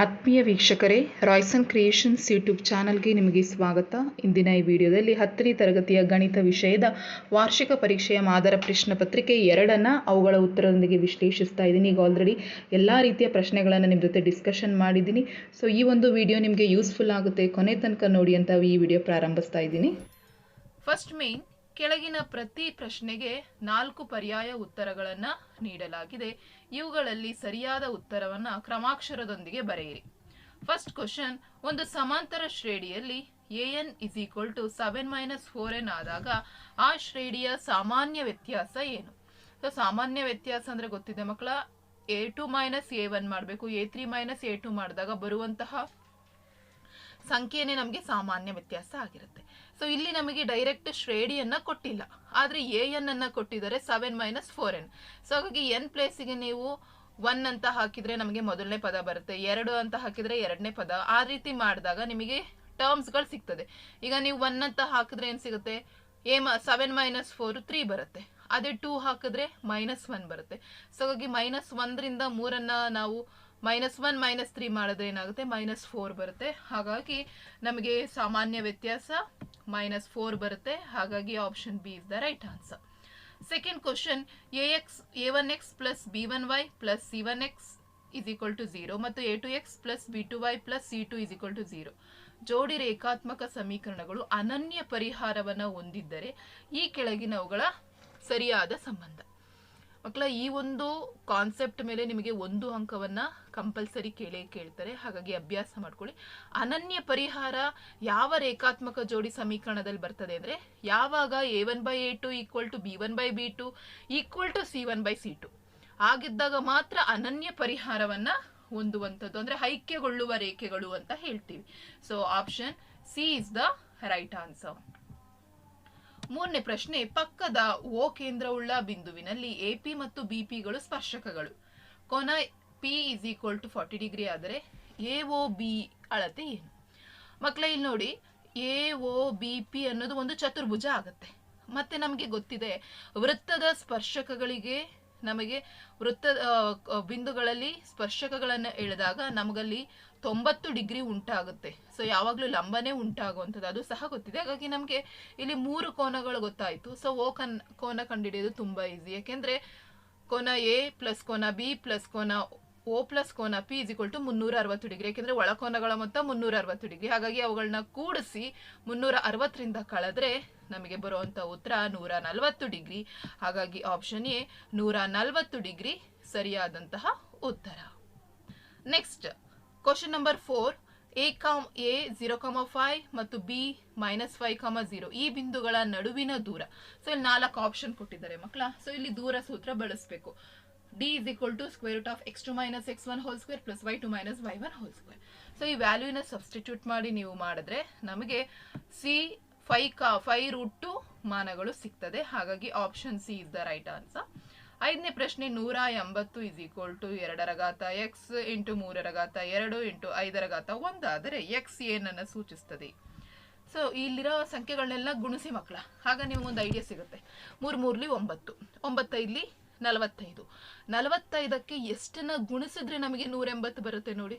ಆತ್ಮೀಯ ವೀಕ್ಷಕರೇ, Royson creations YouTube ಚಾನಲ್ಗೆ ನಿಮಗೆ ಸ್ವಾಗತ. ಇಂದಿನ ಈ ವಿಡಿಯೋದಲ್ಲಿ 10ನೇ ತರಗತಿಯ ಗಣಿತ ವಿಷಯದ ವಾರ್ಷಿಕ ಪರೀಕ್ಷೆಯ ಮಾದರ ಪ್ರಶ್ನೆ ಪತ್ರಿಕೆ 2 ಅವುಗಳ ಉತ್ತರದೊಂದಿಗೆ ವಿಶ್ಲೇಷಿಸ್ತಾ ಇದ್ದೀನಿ. ಈಗ ಆಲ್ರೆಡಿ ಎಲ್ಲ ರೀತಿಯ ಪ್ರಶ್ನೆಗಳನ್ನು ನಿಮ್ಮ ಜೊತೆ ಡಿಸ್ಕಷನ್ ಮಾಡಿದ್ದೀನಿ. ಸೊ ಈ ಒಂದು ವಿಡಿಯೋ ನಿಮಗೆ ಯೂಸ್ಫುಲ್ ಆಗುತ್ತೆ, ಕೊನೆ ತನಕ ನೋಡಿ ಅಂತ ಈ ವಿಡಿಯೋ ಪ್ರಾರಂಭಿಸ್ತಾ ಇದ್ದೀನಿ. ಫಸ್ಟ್ ಮೇನ್, ಕೆಳಗಿನ ಪ್ರತಿ ಪ್ರಶ್ನೆಗೆ 4 ಪರ್ಯಾಯ ಉತ್ತರಗಳನ್ನು ನೀಡಲಾಗಿದೆ. ಇವುಗಳಲ್ಲಿ ಸರಿಯಾದ ಉತ್ತರವನ್ನು ಕ್ರಮಾಕ್ಷರದೊಂದಿಗೆ ಬರೆಯಿರಿ. ಫಸ್ಟ್ ಕ್ವಶನ್, ಒಂದು ಸಮಾಂತರ ಶ್ರೇಣಿಯಲ್ಲಿ an is equal to 7 - 4n ಆದಾಗ ಆ ಶ್ರೇಣಿಯ ಸಾಮಾನ್ಯ ವ್ಯತ್ಯಾಸ ಏನು? ಸೊ ಸಾಮಾನ್ಯ ವ್ಯತ್ಯಾಸ ಅಂದ್ರೆ ಗೊತ್ತಿದೆ ಮಕ್ಕಳ, a2 - a1 ಮಾಡಬೇಕು. a3 - a2 ಮಾಡಿದಾಗ ಬರುವಂತಹ ಸಂಖ್ಯೆನೇ ನಮಗೆ ಸಾಮಾನ್ಯ ವ್ಯತ್ಯಾಸ ಆಗಿರುತ್ತೆ. ಸೊ ಇಲ್ಲಿ ನಮಗೆ ಡೈರೆಕ್ಟ್ ಶ್ರೇಣಿಯನ್ನ ಕೊಟ್ಟಿಲ್ಲ, ಆದ್ರೆ an ಅನ್ನ ಕೊಟ್ಟಿದ್ದಾರೆ 7 - 4n. ಸೊ ಹಾಗಾಗಿ n ಪ್ಲೇಸಿಗೆ ನೀವು 1 ಅಂತ ಹಾಕಿದ್ರೆ ನಮಗೆ ಮೊದಲನೇ ಪದ ಬರುತ್ತೆ, 2 ಅಂತ ಹಾಕಿದ್ರೆ ಎರಡನೇ ಪದ. ಆ ರೀತಿ ಮಾಡಿದಾಗ ನಿಮಗೆ ಟರ್ಮ್ಸ್ ಗಳು ಸಿಗ್ತದೆ. ಈಗ ನೀವು 1 ಅಂತ ಹಾಕಿದ್ರೆ ಏನ್ ಸಿಗುತ್ತೆ? 7 - 4 3 ಬರುತ್ತೆ. ಅದೇ 2 ಹಾಕಿದ್ರೆ -1 ಬರುತ್ತೆ. ಸೊ ಹಾಗಾಗಿ -1 ರಿಂದ 3 ನಾವು -1 - 3 ಮಾಡಿದ್ರೆ ಏನಾಗುತ್ತೆ? -4 ಬರುತ್ತೆ. ಹಾಗಾಗಿ ನಮಗೆ ಸಾಮಾನ್ಯ ವ್ಯತ್ಯಾಸ -4 ಬರುತ್ತೆ. ಹಾಗಾಗಿ option B is the right answer. Second question, a1x + b1y + c1x is equal to 0 ಮತ್ತು a2x + b2y + c2 is equal to 0 ಜೋಡಿ ರೇಖಾತ್ಮಕ ಸಮೀಕರಣಗಳು ಅನನ್ಯ ಪರಿಹಾರವನ್ನು ಹೊಂದಿದ್ದರೆ ಈ ಕೆಳಗಿನವುಗಳ ಸರಿಯಾದ ಸಂಬಂಧ. ಮಕ್ಕಳ, ಈ ಒಂದು ಕಾನ್ಸೆಪ್ಟ್ ಮೇಲೆ ನಿಮಗೆ 1 ಅಂಕವನ್ನ ಕಂಪಲ್ಸರಿ ಕೇಳ್ತಾರೆ. ಹಾಗಾಗಿ ಅಭ್ಯಾಸ ಮಾಡ್ಕೊಳ್ಳಿ. ಅನನ್ಯ ಪರಿಹಾರ ಯಾವ ರೇಖಾತ್ಮಕ ಜೋಡಿ ಸಮೀಕರಣದಲ್ಲಿ ಬರ್ತದೆ ಅಂದ್ರೆ, ಯಾವಾಗ a1/a2 = b1/b2 = c1/c2 ಆಗಿದ್ದಾಗ ಮಾತ್ರ ಅನನ್ಯ ಪರಿಹಾರವನ್ನ ಹೊಂದುವಂಥದ್ದು, ಅಂದ್ರೆ ಐಕ್ಯಗೊಳ್ಳುವ ರೇಖೆಗಳು ಅಂತ ಹೇಳ್ತೀವಿ. So option C is the right answer. ಮೂರನೇ ಪ್ರಶ್ನೆ, ಪಕ್ಕದ ಓ ಕೇಂದ್ರವುಳ್ಳ ಬಿಂದುವಿನಲ್ಲಿ ಎಪಿ ಮತ್ತು ಬಿಪಿಗಳು ಸ್ಪರ್ಶಕಗಳು. ಕೋನ P is equal to 40 degree ಆದರೆ ಎಒಬಿ ಅಳತೆ ಏನು? ಮಕ್ಕಳ, ಇಲ್ಲಿ ನೋಡಿ, ಎಒಬಿಪಿ ಅನ್ನೋದು ಒಂದು ಚತುರ್ಭುಜ ಆಗುತ್ತೆ. ಮತ್ತೆ ನಮಗೆ ಗೊತ್ತಿದೆ, ವೃತ್ತದ ಸ್ಪರ್ಶಕಗಳಿಗೆ ನಮಗೆ ಬಿಂದುಗಳಲ್ಲಿ ಸ್ಪರ್ಶಕಗಳನ್ನು ಎಳೆದಾಗ ನಮಗಲ್ಲಿ 90 ಡಿಗ್ರಿ ಉಂಟಾಗುತ್ತೆ. ಸೊ ಯಾವಾಗಲೂ ಲಂಬನೆ ಉಂಟಾಗುವಂಥದ್ದು, ಅದು ಸಹ ಗೊತ್ತಿದೆ. ಹಾಗಾಗಿ ನಮಗೆ ಇಲ್ಲಿ 3 ಕೋನಗಳು ಗೊತ್ತಾಯಿತು. ಸೊ ಕೋನ ಕಂಡುಹಿಡಿಯೋದು ತುಂಬಾ ಈಸಿ. ಯಾಕೆಂದ್ರೆ ಕೋನ ಎ ಪ್ಲಸ್ ಕೋನ ಬಿ ಪ್ಲಸ್ ಕೋನ ಓ ಪ್ಲಸ್ ಕೋನ P is equal to 360 degree. ಯಾಕೆಂದ್ರೆ ಒಳಕೋನಗಳ ಮೊತ್ತ 360 ಡಿಗ್ರಿ. ಹಾಗಾಗಿ ಅವುಗಳನ್ನ ಕೂಡಿಸಿ 360ರಿಂದ ಕಳೆದ್ರೆ ನಮಗೆ ಬರುವಂತ ಉತ್ತರ 140 ಡಿಗ್ರಿ. ಹಾಗಾಗಿ ಆಪ್ಷನ್ ಎ 140 ಡಿಗ್ರಿ ಸರಿಯಾದಂತಹ ಉತ್ತರ. ನೆಕ್ಸ್ಟ್ ಕ್ವಶನ್ ನಂಬರ್ 4, a 0,5 ಮತ್ತು b -5,0 ಈ ಬಿಂದುಗಳ ನಡುವಿನ ದೂರ. ಸೊ ಇಲ್ಲಿ 4 ಆಪ್ಷನ್ ಕೊಟ್ಟಿದ್ದಾರೆ ಮಕ್ಕಳ. ಸೊ ಇಲ್ಲಿ ದೂರ ಸೂತ್ರ ಬಳಸಬೇಕು. d is equal to square root of x2 - x1 whole square plus y2 - y1 whole square. So ಈ ವ್ಯಾಲ್ಯೂನ ಸಬ್ಸ್ಟಿಟ್ಯೂಟ್ ಮಾಡಿ ನೀವು ಮಾಡಿದ್ರೆ ನಮಗೆ c 5√2 ಮಾನಗಳು ಸಿಗ್ತದೆ. ಹಾಗಾಗಿ option C is the right answer. 5ನೇ ಪ್ರಶ್ನೆ, 180 is equal to 2x × 3√2 × 5√1 ಆದರೆ x ಏನನ್ನು ಸೂಚಿಸ್ತದೆ? ಸೊ ಇಲ್ಲಿರೋ ಸಂಖ್ಯೆಗಳನ್ನೆಲ್ಲ ಗುಣಿಸಿ ಮಕ್ಕಳ, ಆಗ ನಿಮ್ಗೆ ಒಂದು ಐಡಿಯಾ ಸಿಗುತ್ತೆ. 3 3 9, 9 5 45ಕ್ಕೆ ಎಷ್ಟನ್ನ ಗುಣಿಸಿದ್ರೆ ನಮಗೆ 180 ಬರುತ್ತೆ ನೋಡಿ.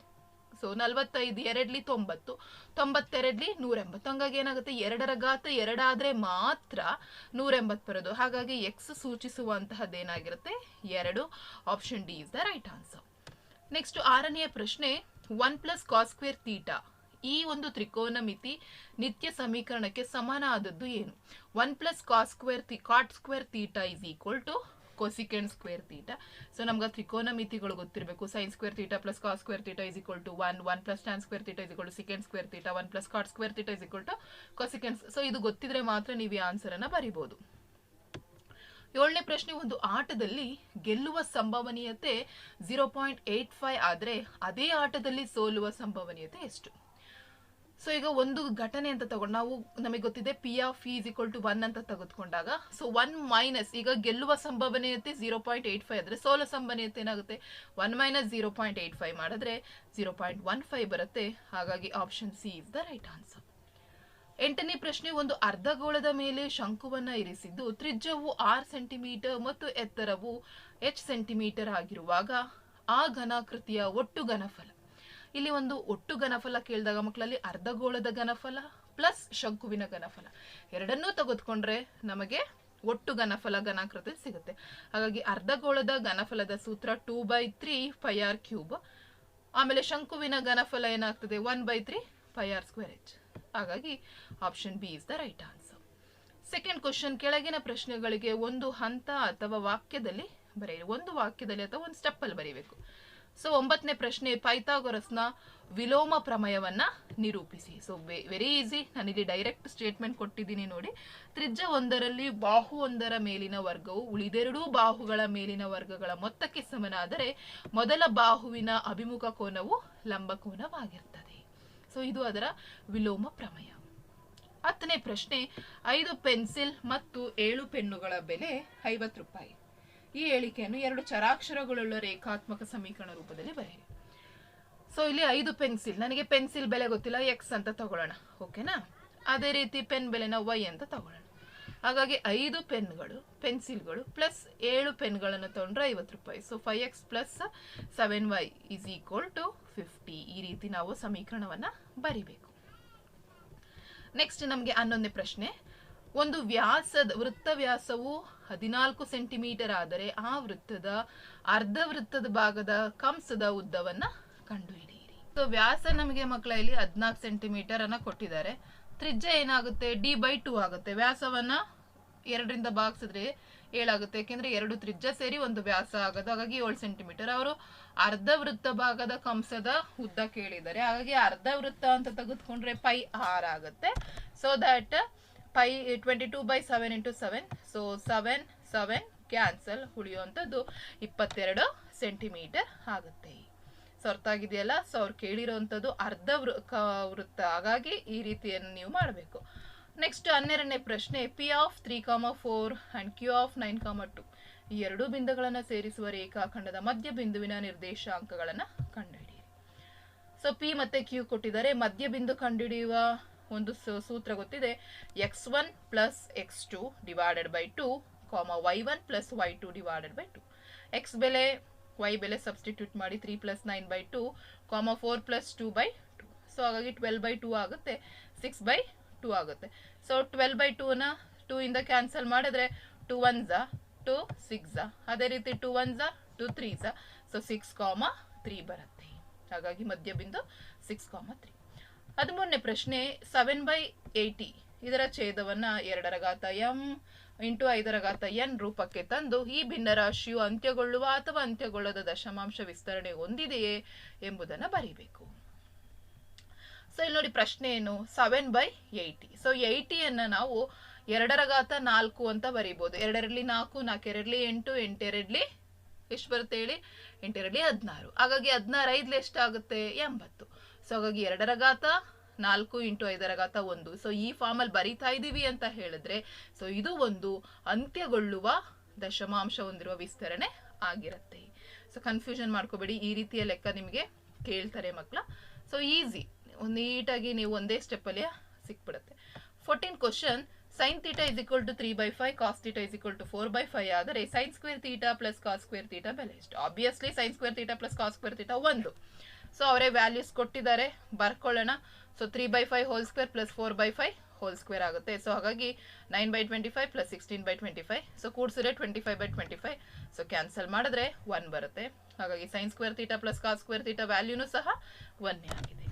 ಸೊ 45 2 90, 92 180. ಹಂಗಾಗಿ ಏನಾಗುತ್ತೆ, 2√2 ಆದ್ರೆ ಮಾತ್ರ 180 ಬರೋದು. ಹಾಗಾಗಿ ಎಕ್ಸ್ ಸೂಚಿಸುವಂತಹದ್ದೇನಾಗಿರುತ್ತೆ? 2. Option D is the right answer. Next 6ನೇ ಪ್ರಶ್ನೆ, 1 + cos² θ ಈ ಒಂದು ತ್ರಿಕೋನ ಮಿತಿ ನಿತ್ಯ ಸಮೀಕರಣಕ್ಕೆ ಸಮಾನವಾದದ್ದು ಏನು? 1 + cot² θ is equal to cosecant² θ. So ನಮ್ಗೆ ತ್ರಿಕೋನ ಮಿತಿಗಳು ಗೊತ್ತಿರಬೇಕು. sin² θ + cos² θ is equal to 1, 1 + tan² θ is equal to secant² θ, 1 + cot² θ is equal to cosecant. So ಇದು ಗೊತ್ತಿದ್ರೆ ಮಾತ್ರ ನೀವು ಈ ಆನ್ಸರ್ ಅನ್ನ ಬರೀಬಹುದು. 7ನೇ ಪ್ರಶ್ನೆ, ಒಂದು ಆಟದಲ್ಲಿ ಗೆಲ್ಲುವ ಸಂಭವನೀಯತೆ 0.85 ಆದ್ರೆ ಅದೇ ಆಟದಲ್ಲಿ ಸೋಲುವ ಸಂಭವನೀಯತೆ ಎಷ್ಟು? ಸೊ ಈಗ ಒಂದು ಘಟನೆ ಅಂತ ತಗೊಂಡು ನಮಗೆ ಗೊತ್ತಿದೆ P of E is equal to 1 ಅಂತ ತೆಗೆದುಕೊಂಡಾಗ, ಸೊ 1 ಮೈನಸ್, ಈಗ ಗೆಲ್ಲುವ ಸಂಭವನೀಯತೆ 0.85 ಆದ್ರೆ ಸೋಲುವ ಸಂಭವನೀಯತೆ ಏನಾಗುತ್ತೆ? 1 - 0.85 ಮಾಡಿದ್ರೆ 0.15 ಬರುತ್ತೆ. ಹಾಗಾಗಿ option C is the right answer. 8ನೇ ಪ್ರಶ್ನೆ, ಒಂದು ಅರ್ಧಗೋಳದ ಮೇಲೆ ಶಂಕುವನ್ನ ಇರಿಸಿದ್ದು ತ್ರಿಜ್ಯವು 6 ಸೆಂಟಿಮೀಟರ್ ಮತ್ತು ಎತ್ತರವು h ಸೆಂಟಿಮೀಟರ್ ಆಗಿರುವಾಗ ಆ ಘನಾಕೃತಿಯ ಒಟ್ಟು ಘನಫಲ ಇಲ್ಲಿ ಒಂದು ಒಟ್ಟು ಘನಫಲ ಕೇಳಿದಾಗ ಮಕ್ಕಳಲ್ಲಿ ಅರ್ಧಗೋಳದ ಘನಫಲ ಪ್ಲಸ್ ಶಂಕುವಿನ ಘನಫಲ ಎರಡನ್ನೂ ತೆಗೆದುಕೊಂಡ್ರೆ ನಮಗೆ ಒಟ್ಟು ಘನಫಲ ಘನಾಕೃತಿ ಸಿಗುತ್ತೆ. ಹಾಗಾಗಿ ಅರ್ಧಗೋಳದ ಘನಫಲದ ಸೂತ್ರ 2/3 πr³. ಆಮೇಲೆ ಶಂಕುವಿನ ಘನಫಲ ಏನಾಗ್ತದೆ 1/3 πr²h. ಹಾಗಾಗಿ option B is the right answer. Second question, ಕೆಳಗಿನ ಪ್ರಶ್ನೆಗಳಿಗೆ ಒಂದು ಹಂತ ಅಥವಾ ವಾಕ್ಯದಲ್ಲಿ ಬರೆಯಿರಿ. ಒಂದು ವಾಕ್ಯದಲ್ಲಿ ಅಥವಾ ಒಂದು ಸ್ಟೆಪ್ ಅಲ್ಲಿ ಬರೀಬೇಕು. ಸೊ 9ನೇ ಪ್ರಶ್ನೆ, ಪೈಥಾಗೊರಸ್ನ ವಿಲೋಮ ಪ್ರಮೇಯವನ್ನ ನಿರೂಪಿಸಿ. ಸೊ ವೆರಿ ಈಸಿ, ನಾನಿಲ್ಲಿ ಡೈರೆಕ್ಟ್ ಸ್ಟೇಟ್ಮೆಂಟ್ ಕೊಟ್ಟಿದ್ದೀನಿ ನೋಡಿ. ತ್ರಿಜ್ಯ ಒಂದರಲ್ಲಿ ಬಾಹು ಒಂದರ ಮೇಲಿನ ವರ್ಗವು ಉಳಿದೆರಡೂ ಬಾಹುಗಳ ಮೇಲಿನ ವರ್ಗಗಳ ಮೊತ್ತಕ್ಕೆ ಸಮನಾದರೆ ಮೊದಲ ಬಾಹುವಿನ ಅಭಿಮುಖ ಕೋನವು ಲಂಬಕೋನವಾಗಿರ್ತದೆ. ಸೊ ಇದು ಅದರ ವಿಲೋಮ ಪ್ರಮೇಯ. 10ನೇ ಪ್ರಶ್ನೆ, 5 ಪೆನ್ಸಿಲ್ ಮತ್ತು 7 ಪೆನ್ನುಗಳ ಬೆಲೆ 50 ರೂಪಾಯಿ. ಈ ಹೇಳಿಕೆಯನ್ನು 2 ಚರಾಕ್ಷರಗಳುಳ್ಳ ರೇಖಾತ್ಮಕ ಸಮೀಕರಣ ರೂಪದಲ್ಲಿ ಬರೆಯಿರಿ. ಸೊ ಇಲ್ಲಿ 5 ಪೆನ್ಸಿಲ್, ನನಗೆ ಪೆನ್ಸಿಲ್ ಬೆಲೆ ಗೊತ್ತಿಲ್ಲ, ಎಕ್ಸ್ ಅಂತ ತಗೊಳ್ಳೋಣ, ಓಕೆನಾ. ಅದೇ ರೀತಿ ಪೆನ್ ಬೆಲೆನ ವೈ ಅಂತ ತಗೊಳ್ಳೋಣ. ಹಾಗಾಗಿ 5 ಪೆನ್ಸಿಲ್ಗಳು ಪ್ಲಸ್ 7 ಪೆನ್ಗಳನ್ನು ತಗೊಂಡ್ರೆ 50 ರೂಪಾಯಿ. So 5x plus 7y is equal to 50. ಈ ರೀತಿ ನಾವು ಸಮೀಕರಣವನ್ನ ಬರಿಬೇಕು. ನೆಕ್ಸ್ಟ್ ನಮಗೆ 11ನೇ ಪ್ರಶ್ನೆ, ಒಂದು ವೃತ್ತ ವ್ಯಾಸವು 14 ಸೆಂಟಿಮೀಟರ್ ಆದರೆ ಆ ವೃತ್ತದ ಅರ್ಧ ವೃತ್ತದ ಭಾಗದ ಕಂಸದ ಉದ್ದವನ್ನ ಕಂಡುಹಿಡಿಯಿರಿ. ಸೊ ವ್ಯಾಸ ನಮಗೆ ಮಕ್ಕಳ ಇಲ್ಲಿ 14 ಸೆಂಟಿಮೀಟರ್ ಅನ್ನ ಕೊಟ್ಟಿದ್ದಾರೆ. ತ್ರಿಜ್ಯ ಏನಾಗುತ್ತೆ d/2 ಆಗುತ್ತೆ. ವ್ಯಾಸವನ್ನ 2ರಿಂದ ಭಾಗಿಸಿದ್ರೆ 7 ಆಗುತ್ತೆ, ಯಾಕೆಂದ್ರೆ 2 ತ್ರಿಜ್ಯ ಸೇರಿ ಒಂದು ವ್ಯಾಸ ಆಗೋದು. ಹಾಗಾಗಿ 7 ಸೆಂಟಿಮೀಟರ್. ಅವರು ಅರ್ಧ ವೃತ್ತ ಭಾಗದ ಕಂಸದ ಉದ್ದ ಕೇಳಿದ್ದಾರೆ. ಹಾಗಾಗಿ ಅರ್ಧ ವೃತ್ತ ಅಂತ ತೆಗೆದುಕೊಂಡ್ರೆ πr ಆಗುತ್ತೆ. So that 22/7 into 7. So 7 cancel, ಉಳಿಯುವಂಥದ್ದು 22 ಸೆಂಟಿಮೀಟರ್ ಆಗುತ್ತೆ. ಸೊ ಅರ್ಥ ಆಗಿದೆಯಲ್ಲ. ಸೊ ಅವ್ರು ಕೇಳಿರುವಂಥದ್ದು ಅರ್ಧ ವೃತ್ತ, ಹಾಗಾಗಿ ಈ ರೀತಿಯನ್ನು ನೀವು ಮಾಡಬೇಕು. ನೆಕ್ಸ್ಟ್ 12ನೇ ಪ್ರಶ್ನೆ, P(3,4) and Q(9,2) ಈ 2 ಬಿಂದುಗಳನ್ನು ಸೇರಿಸುವ ರೇಖಾಖಂಡದ ಮಧ್ಯ ಬಿಂದುವಿನ ನಿರ್ದೇಶಾಂಕಗಳನ್ನು ಕಂಡುಹಿಡಿಯಿರಿ. ಸೊ P ಮತ್ತೆ Q ಕೊಟ್ಟಿದ್ದಾರೆ. ಮಧ್ಯ ಬಿಂದು ಕಂಡುಹಿಡಿಯುವ ಒಂದು ಸೂತ್ರ ಗೊತ್ತಿದೆ, x1 plus x2 divided by 2, y1 plus y2 divided by 2. x ಬೆಲೆ y ಬೆಲೆ ಸಬ್ಸ್ಟಿಟ್ಯೂಟ್ ಮಾಡಿ 3 plus 9/2, 4 plus 2/2. ಸೊ ಹಾಗಾಗಿ 12/2 ಆಗುತ್ತೆ, 6/2 ಆಗುತ್ತೆ. ಸೊ 12/2 ನ 2 ಇಂದ ಕ್ಯಾನ್ಸಲ್ ಮಾಡಿದ್ರೆ 2 1s 2 6. ಅದೇ ರೀತಿ 2 1s 2 3s. ಸೊ 6, 3 ಬರುತ್ತೆ. ಹಾಗಾಗಿ ಮಧ್ಯ ಬಿಂದು 6, 3. 13ನೇ ಪ್ರಶ್ನೆ, 7/80 ಇದರ ಛೇದವನ್ನ 2m ಇಂಟು 5n ರೂಪಕ್ಕೆ ತಂದು ಈ ಭಿನ್ನರಾಶಿಯು ಅಂತ್ಯಗೊಳ್ಳುವ ಅಥವಾ ಅಂತ್ಯಗೊಳ್ಳದ ದಶಮಾಂಶ ವಿಸ್ತರಣೆ ಹೊಂದಿದೆಯೇ ಎಂಬುದನ್ನು ಬರೀಬೇಕು. ಸೊ ಇಲ್ಲಿ ನೋಡಿ ಪ್ರಶ್ನೆ ಏನು, 7/80. ಸೊ 80ಯನ್ನ ನಾವು 2^4 ಅಂತ ಬರೀಬಹುದು. 2 4, 4 8, 8 ಎಷ್ಟು ಬರುತ್ತೆ ಹೇಳಿ, 8 16. ಹಾಗಾಗಿ 16 5 ಎಷ್ಟಾಗುತ್ತೆ, 80. ಸೊ ಹಾಗಾಗಿ 2^4 ಇಂಟು 5^1. ಸೊ ಈ ಫಾರ್ಮ್ ಅಲ್ಲಿ ಬರೀತಾ ಇದೀವಿ ಅಂತ ಹೇಳಿದ್ರೆ, ಸೊ ಇದು ಒಂದು ಅಂತ್ಯಗೊಳ್ಳುವ ದಶಮಾಂಶ ಹೊಂದಿರುವ ವಿಸ್ತರಣೆ ಆಗಿರುತ್ತೆ. ಸೊ ಕನ್ಫ್ಯೂಷನ್ ಮಾಡ್ಕೋಬೇಡಿ, ಈ ರೀತಿಯ ಲೆಕ್ಕ ನಿಮಗೆ ಕೇಳ್ತಾರೆ ಮಕ್ಕಳ. ಸೊ ಈಸಿ, ನೀಟಾಗಿ ನೀವು ಒಂದೇ ಸ್ಟೆಪ್ ಅಲ್ಲಿ ಸಿಕ್ಬಿಡುತ್ತೆ. 14 question, sin θ is equal to 3/5, cos θ is equal to 4/5 ಆದರೆ sin square θ plus cos square θ ಬೆಲೆ ಎಷ್ಟು? Obviously sin square θ plus cos square θ 1. So ಅವರೇ ವ್ಯಾಲ್ಯೂಸ್ ಕೊಟ್ಟಿದ್ದಾರೆ, ಬರ್ಕೊಳ್ಳೋಣ. So 3/5 whole square plus 4/5 whole square ಆಗುತ್ತೆ. ಸೊ ಹಾಗಾಗಿ 9/25 ಪ್ಲಸ್ 16/25. ಸೊ ಕೂಡಿಸಿದ್ರೆ 25/25. So cancel ಮಾಡಿದ್ರೆ 1 ಬರುತ್ತೆ. ಹಾಗಾಗಿ sin square θ plus cos square θ ವ್ಯಾಲ್ಯೂನು ಸಹ 1 ಆಗಿದೆ.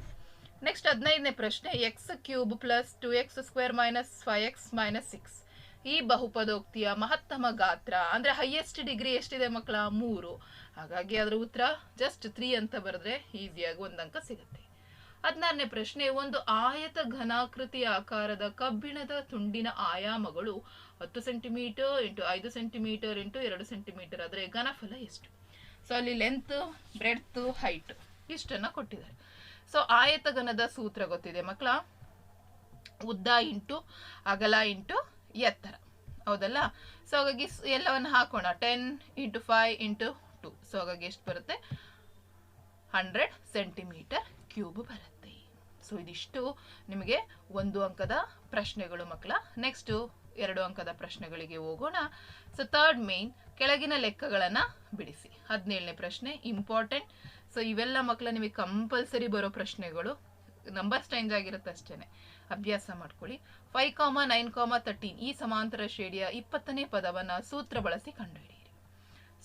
ನೆಕ್ಸ್ಟ್ 15ನೇ ಪ್ರಶ್ನೆ, x³ plus 2x² minus 5x minus 6 ಈ ಬಹುಪದೋಕ್ತಿಯ ಮಹತ್ತಮ ಗಾತ್ರ ಅಂದ್ರೆ ಹೈಯೆಸ್ಟ್ ಡಿಗ್ರಿ ಎಷ್ಟಿದೆ ಮಕ್ಕಳ? 3. ಹಾಗಾಗಿ ಅದರ ಉತ್ತರ ಜಸ್ಟ್ 3 ಅಂತ ಬರೆದ್ರೆ ಈಸಿಯಾಗಿ 1 ಅಂಕ ಸಿಗುತ್ತೆ. 16ನೇ ಪ್ರಶ್ನೆ, ಒಂದು ಆಯತ ಘನಾಕೃತಿ ಆಕಾರದ ಕಬ್ಬಿಣದ ತುಂಡಿನ ಆಯಾಮಗಳು 10 centimetre into 5 centimetre into 2 centimetre ಆದರೆ ಘನಫಲ ಎಷ್ಟು? ಸೊ ಅಲ್ಲಿ ಲೆಂತ್, ಬ್ರೆಡ್ತ್, ಹೈಟ್ ಇಷ್ಟನ್ನ ಕೊಟ್ಟಿದ್ದಾರೆ. ಸೊ ಆಯತ ಘನದ ಸೂತ್ರ ಗೊತ್ತಿದೆ ಮಕ್ಕಳ, ಉದ್ದ ಇಂಟು ಅಗಲ ಇಂಟು ಎತ್ತರ, ಹೌದಲ್ಲ? ಸೊ ಹಾಗಾಗಿ ಎಲ್ಲವನ್ನು ಹಾಕೋಣ, 10 ಇಂಟು 5 ಇಂಟು 2. ಸೊ ಹಾಗಾಗಿ ಎಷ್ಟು ಬರುತ್ತೆ? 100 ಸೆಂಟಿಮೀಟರ್ ಕ್ಯೂಬ್ ಬರುತ್ತೆ. ಸೊ ಇದಿಷ್ಟು ನಿಮಗೆ 1 ಅಂಕದ ಪ್ರಶ್ನೆಗಳು ಮಕ್ಕಳ. ನೆಕ್ಸ್ಟ್ 2 ಅಂಕದ ಪ್ರಶ್ನೆಗಳಿಗೆ ಹೋಗೋಣ. ಸೊ ಥರ್ಡ್ ಮೇನ್, ಕೆಳಗಿನ ಲೆಕ್ಕಗಳನ್ನ ಬಿಡಿಸಿ. 17ನೇ ಪ್ರಶ್ನೆ, ಇಂಪಾರ್ಟೆಂಟ್, ಸೊ ಇವೆಲ್ಲ ಮಕ್ಕಳ ನಿಮಗೆ ಕಂಪಲ್ಸರಿ ಬರೋ ಪ್ರಶ್ನೆಗಳು, ನಂಬರ್ಸ್ ಚೇಂಜ್ ಆಗಿರುತ್ತೆ ಅಷ್ಟೇನೆ, ಅಭ್ಯಾಸ ಮಾಡ್ಕೊಳ್ಳಿ. 5, 9, 13 ಈ ಸಮಾಂತರ ಶ್ರೇಣಿಯ 20ನೇ ಪದವನ್ನ ಸೂತ್ರ ಬಳಸಿ ಕಂಡುಹಿಡಿಯಿರಿ.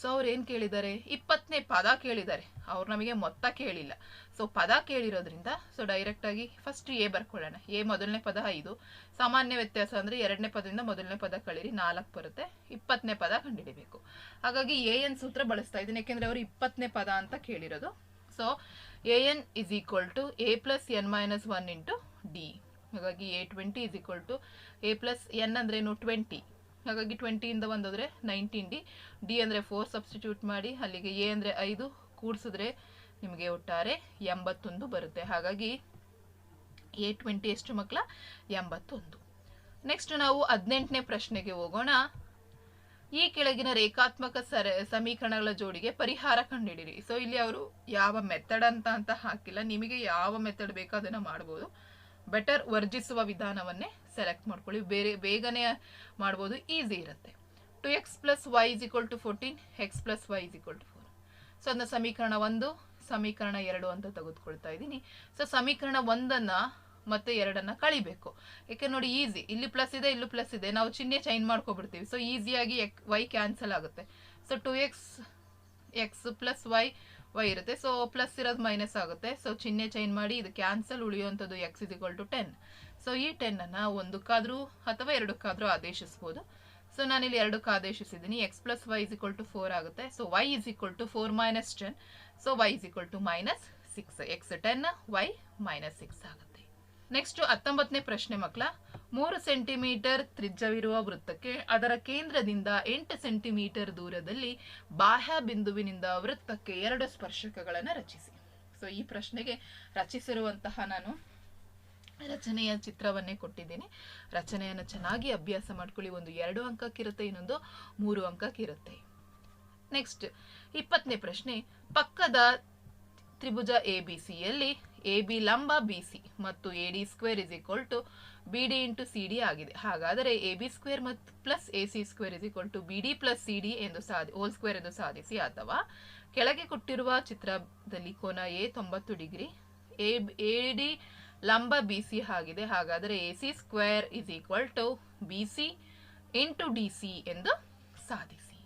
ಸೊ ಅವ್ರು ಏನ್ ಕೇಳಿದ್ದಾರೆ, 20ನೇ ಪದ ಕೇಳಿದ್ದಾರೆ, ಅವ್ರು ನಮಗೆ ಮೊತ್ತ ಕೇಳಿಲ್ಲ. ಸೊ ಪದ ಕೇಳಿರೋದ್ರಿಂದ ಸೊ ಡೈರೆಕ್ಟ್ ಆಗಿ ಫಸ್ಟ್ ಎ ಬರ್ಕೊಳ್ಳೋಣ. ಎ ಮೊದಲನೇ ಪದ 5, ಸಾಮಾನ್ಯ ವ್ಯತ್ಯಾಸ ಅಂದ್ರೆ ಎರಡನೇ ಪದದಿಂದ ಮೊದಲನೇ ಪದ ಕಳೀರಿ 4 ಬರುತ್ತೆ. 20ನೇ ಪದ ಕಂಡುಹಿಡಿಬೇಕು. ಹಾಗಾಗಿ an ಸೂತ್ರ ಬಳಸ್ತಾ ಇದ್ದೀನಿ, ಯಾಕೆಂದ್ರೆ ಅವರು 20ನೇ ಪದ ಅಂತ ಕೇಳಿರೋದು. So an is equal to a plus n minus 1 into d. ಹಾಗಾಗಿ a20 is equal to a plus n ಅಂದ್ರೇನು 20. ಹಾಗಾಗಿ 20 ಇಂದ ಬಂದೋದ್ರೆ 19d, d ಅಂದ್ರೆ 4 ಸಬ್ಸ್ಟಿಟ್ಯೂಟ್ ಮಾಡಿ, ಅಲ್ಲಿಗೆ a ಅಂದ್ರೆ 5 ಕೂಡಿಸಿದ್ರೆ ನಿಮಗೆ ಒಟ್ಟಾರೆ 81 ಬರುತ್ತೆ. ಹಾಗಾಗಿ a20 ಎಷ್ಟು ಮಕ್ಕಳ, 81. ನೆಕ್ಸ್ಟ್ ನಾವು 18ನೇ ಪ್ರಶ್ನೆಗೆ ಹೋಗೋಣ. ಈ ಕೆಳಗಿನ ರೇಖಾತ್ಮಕ ಸಮೀಕರಣಗಳ ಜೋಡಿಗೆ ಪರಿಹಾರ ಕಂಡುಹಿಡಿಯಿರಿ. ಸೊ ಇಲ್ಲಿ ಅವರು ಯಾವ ಮೆಥಡ್ ಅಂತ ಹಾಕಿಲ್ಲ, ನಿಮಗೆ ಯಾವ ಮೆಥಡ್ ಬೇಕೋ ಅದನ್ನ ಮಾಡ್ಬೋದು. ಬೆಟರ್ ವರ್ಜಿಸುವ ವಿಧಾನವನ್ನೇ ಸೆಲೆಕ್ಟ್ ಮಾಡ್ಕೊಳ್ಳಿ, ಬೇಗನೆ ಮಾಡ್ಬೋದು, ಈಸಿ ಇರುತ್ತೆ. 2x plus y is equal to 14, x plus y is equal to 4. So ಅದನ್ನ ಸಮೀಕರಣ 1, ಸಮೀಕರಣ 2 ಅಂತ ತೆಗೆದುಕೊಳ್ತಾ ಇದ್ದೀನಿ. ಸೊ ಸಮೀಕರಣ 1 ಮತ್ತೆ 2 ಕಳಿಬೇಕು. ಯಾಕೆ ನೋಡಿ ಈಸಿ, ಇಲ್ಲಿ ಪ್ಲಸ್ ಇದೆ, ಇಲ್ಲೂ ಪ್ಲಸ್ ಇದೆ, ನಾವು ಚಿಹ್ನೆ ಚೇಂಜ್ ಮಾಡ್ಕೊಬಿಡ್ತೀವಿ. ಸೊ ಈಸಿಯಾಗಿ y ಕ್ಯಾನ್ಸಲ್ ಆಗುತ್ತೆ. So 2x x plus y ಇರುತ್ತೆ. ಸೊ ಪ್ಲಸ್ ಇರೋದು ಮೈನಸ್ ಆಗುತ್ತೆ. ಸೊ ಚಿಹ್ನೆ ಚೇಂಜ್ ಮಾಡಿ ಇದು ಕ್ಯಾನ್ಸಲ್, ಉಳಿಯುವಂಥದ್ದು x is equal to 10. So ಈ 10 ಅನ್ನ 1ಕ್ಕಾದ್ರೂ ಅಥವಾ 2ಕ್ಕಾದ್ರೂ ಆದೇಶಿಸ್ಬೋದು. ಸೊ ನಾನಿಲ್ಲಿ 2ಕ್ಕೆ ಆದೇಶಿಸಿದ್ದೀನಿ. x plus y is equal to 4 ಆಗುತ್ತೆ. So y is equal to 4 minus 10. So y is equal to minus 6. x 10, y minus 6 ಆಗುತ್ತೆ. ನೆಕ್ಸ್ಟ್ 19ನೇ ಪ್ರಶ್ನೆ ಮಕ್ಕಳ. 3 ಸೆಂಟಿಮೀಟರ್ ತ್ರಿಜ್ಯವಿರುವ ವೃತ್ತಕ್ಕೆ ಅದರ ಕೇಂದ್ರದಿಂದ 8 ಸೆಂಟಿಮೀಟರ್ ದೂರದಲ್ಲಿ ಬಾಹ್ಯ ಬಿಂದುವಿನಿಂದ ವೃತ್ತಕ್ಕೆ 2 ಸ್ಪರ್ಶಕಗಳನ್ನು ರಚಿಸಿ. ಸೊ ಈ ಪ್ರಶ್ನೆಗೆ ರಚಿಸಿರುವಂತಹ ನಾನು ರಚನೆಯ ಚಿತ್ರವನ್ನೇ ಕೊಟ್ಟಿದ್ದೇನೆ. ರಚನೆಯನ್ನು ಚೆನ್ನಾಗಿ ಅಭ್ಯಾಸ ಮಾಡ್ಕೊಳ್ಳಿ. ಒಂದು 2 ಅಂಕಕ್ಕಿರುತ್ತೆ, ಇನ್ನೊಂದು 3 ಅಂಕಕ್ಕಿರುತ್ತೆ. ನೆಕ್ಸ್ಟ್ 20ನೇ ಪ್ರಶ್ನೆ. ಪಕ್ಕದ ತ್ರಿಭುಜ ಎಬಿಸಿಯಲ್ಲಿ AB ಲಂಬ BC ಮತ್ತು AD square is equal to BD into CD ಆಗಿದೆ. ಹಾಗಾದರೆ AB ಸ್ಕ್ವೇರ್ ಮತ್ತು plus AC square is equal to BD plus CD ಎಂದು ಹೋಲ್ ಸ್ಕ್ವೇರ್ ಎಂದು ಸಾಧಿಸಿ. ಅಥವಾ ಕೆಳಗೆ ಕೊಟ್ಟಿರುವ ಚಿತ್ರದಲ್ಲಿ ಕೋನ A 90 ಡಿಗ್ರಿ, AD ಲಂಬ BC ಆಗಿದೆ. ಹಾಗಾದರೆ AC square is equal to BC into DC ಎಂದು ಸಾಧಿಸಿ.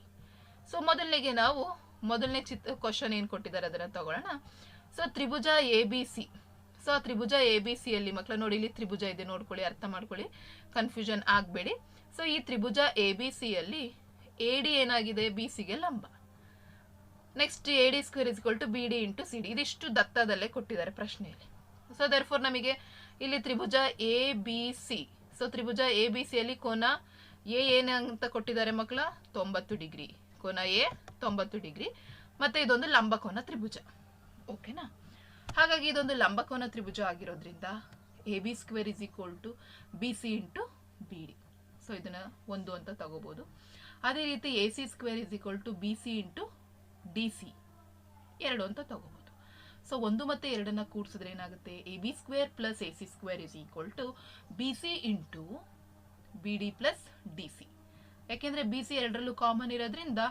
ಸೊ ಮೊದಲಿಗೆ ನಾವು ಮೊದಲನೇ ಕ್ವಶನ್ ಏನು ಕೊಟ್ಟಿದ್ದಾರೆ ಅದನ್ನು ತಗೊಳ್ಳೋಣ. ಸೊ ತ್ರಿಭುಜ ABC. ಸೊ ತ್ರಿಭುಜ ABC ಅಲ್ಲಿ ಮಕ್ಕಳ ನೋಡಿ, ಇಲ್ಲಿ ತ್ರಿಭುಜ ಇದೆ, ನೋಡ್ಕೊಳ್ಳಿ, ಅರ್ಥ ಮಾಡ್ಕೊಳ್ಳಿ, ಕನ್ಫ್ಯೂಷನ್ ಆಗಬೇಡಿ. ಸೊ ಈ ತ್ರಿಭುಜ ABC ಅಲ್ಲಿ AD ಏನಾಗಿದೆ, BCಗೆ ಲಂಬ. Next AD square is equal to BD into CD. ಇದಿಷ್ಟು ದತ್ತದಲ್ಲೇ ಕೊಟ್ಟಿದ್ದಾರೆ ಪ್ರಶ್ನೆಯಲ್ಲಿ. ಸೊ ದೇರ್ಫೋರ್ ನಮಗೆ ಇಲ್ಲಿ ತ್ರಿಭುಜ ABC. ಸೊ ತ್ರಿಭುಜ ABC ಅಲ್ಲಿ ಕೋನ A ಏನಂತ ಕೊಟ್ಟಿದ್ದಾರೆ ಮಕ್ಕಳ, 90 ಡಿಗ್ರಿ. ಕೋನ A 90 ಡಿಗ್ರಿ. ಮತ್ತೆ ಇದೊಂದು ಲಂಬಕೋನ ತ್ರಿಭುಜ. ಓಕೆನಾ? ಹಾಗಾಗಿ ಇದೊಂದು ಲಂಬಕೋನ ತ್ರಿಭುಜ ಆಗಿರೋದ್ರಿಂದ AB square is equal to BC into BD. So ಇದನ್ನ 1 ಅಂತ ತಗೋಬಹುದು. ಅದೇ ರೀತಿ AC square is equal to BC into DC 2 ಅಂತ ತಗೋಬಹುದು. ಸೊ 1 ಮತ್ತೆ 2 ಕೂಡಿಸಿದ್ರೆ ಏನಾಗುತ್ತೆ, AB square plus AC square is equal to BC into BD plus DC. ಯಾಕೆಂದ್ರೆ BC 2ರಲ್ಲೂ ಕಾಮನ್ ಇರೋದ್ರಿಂದ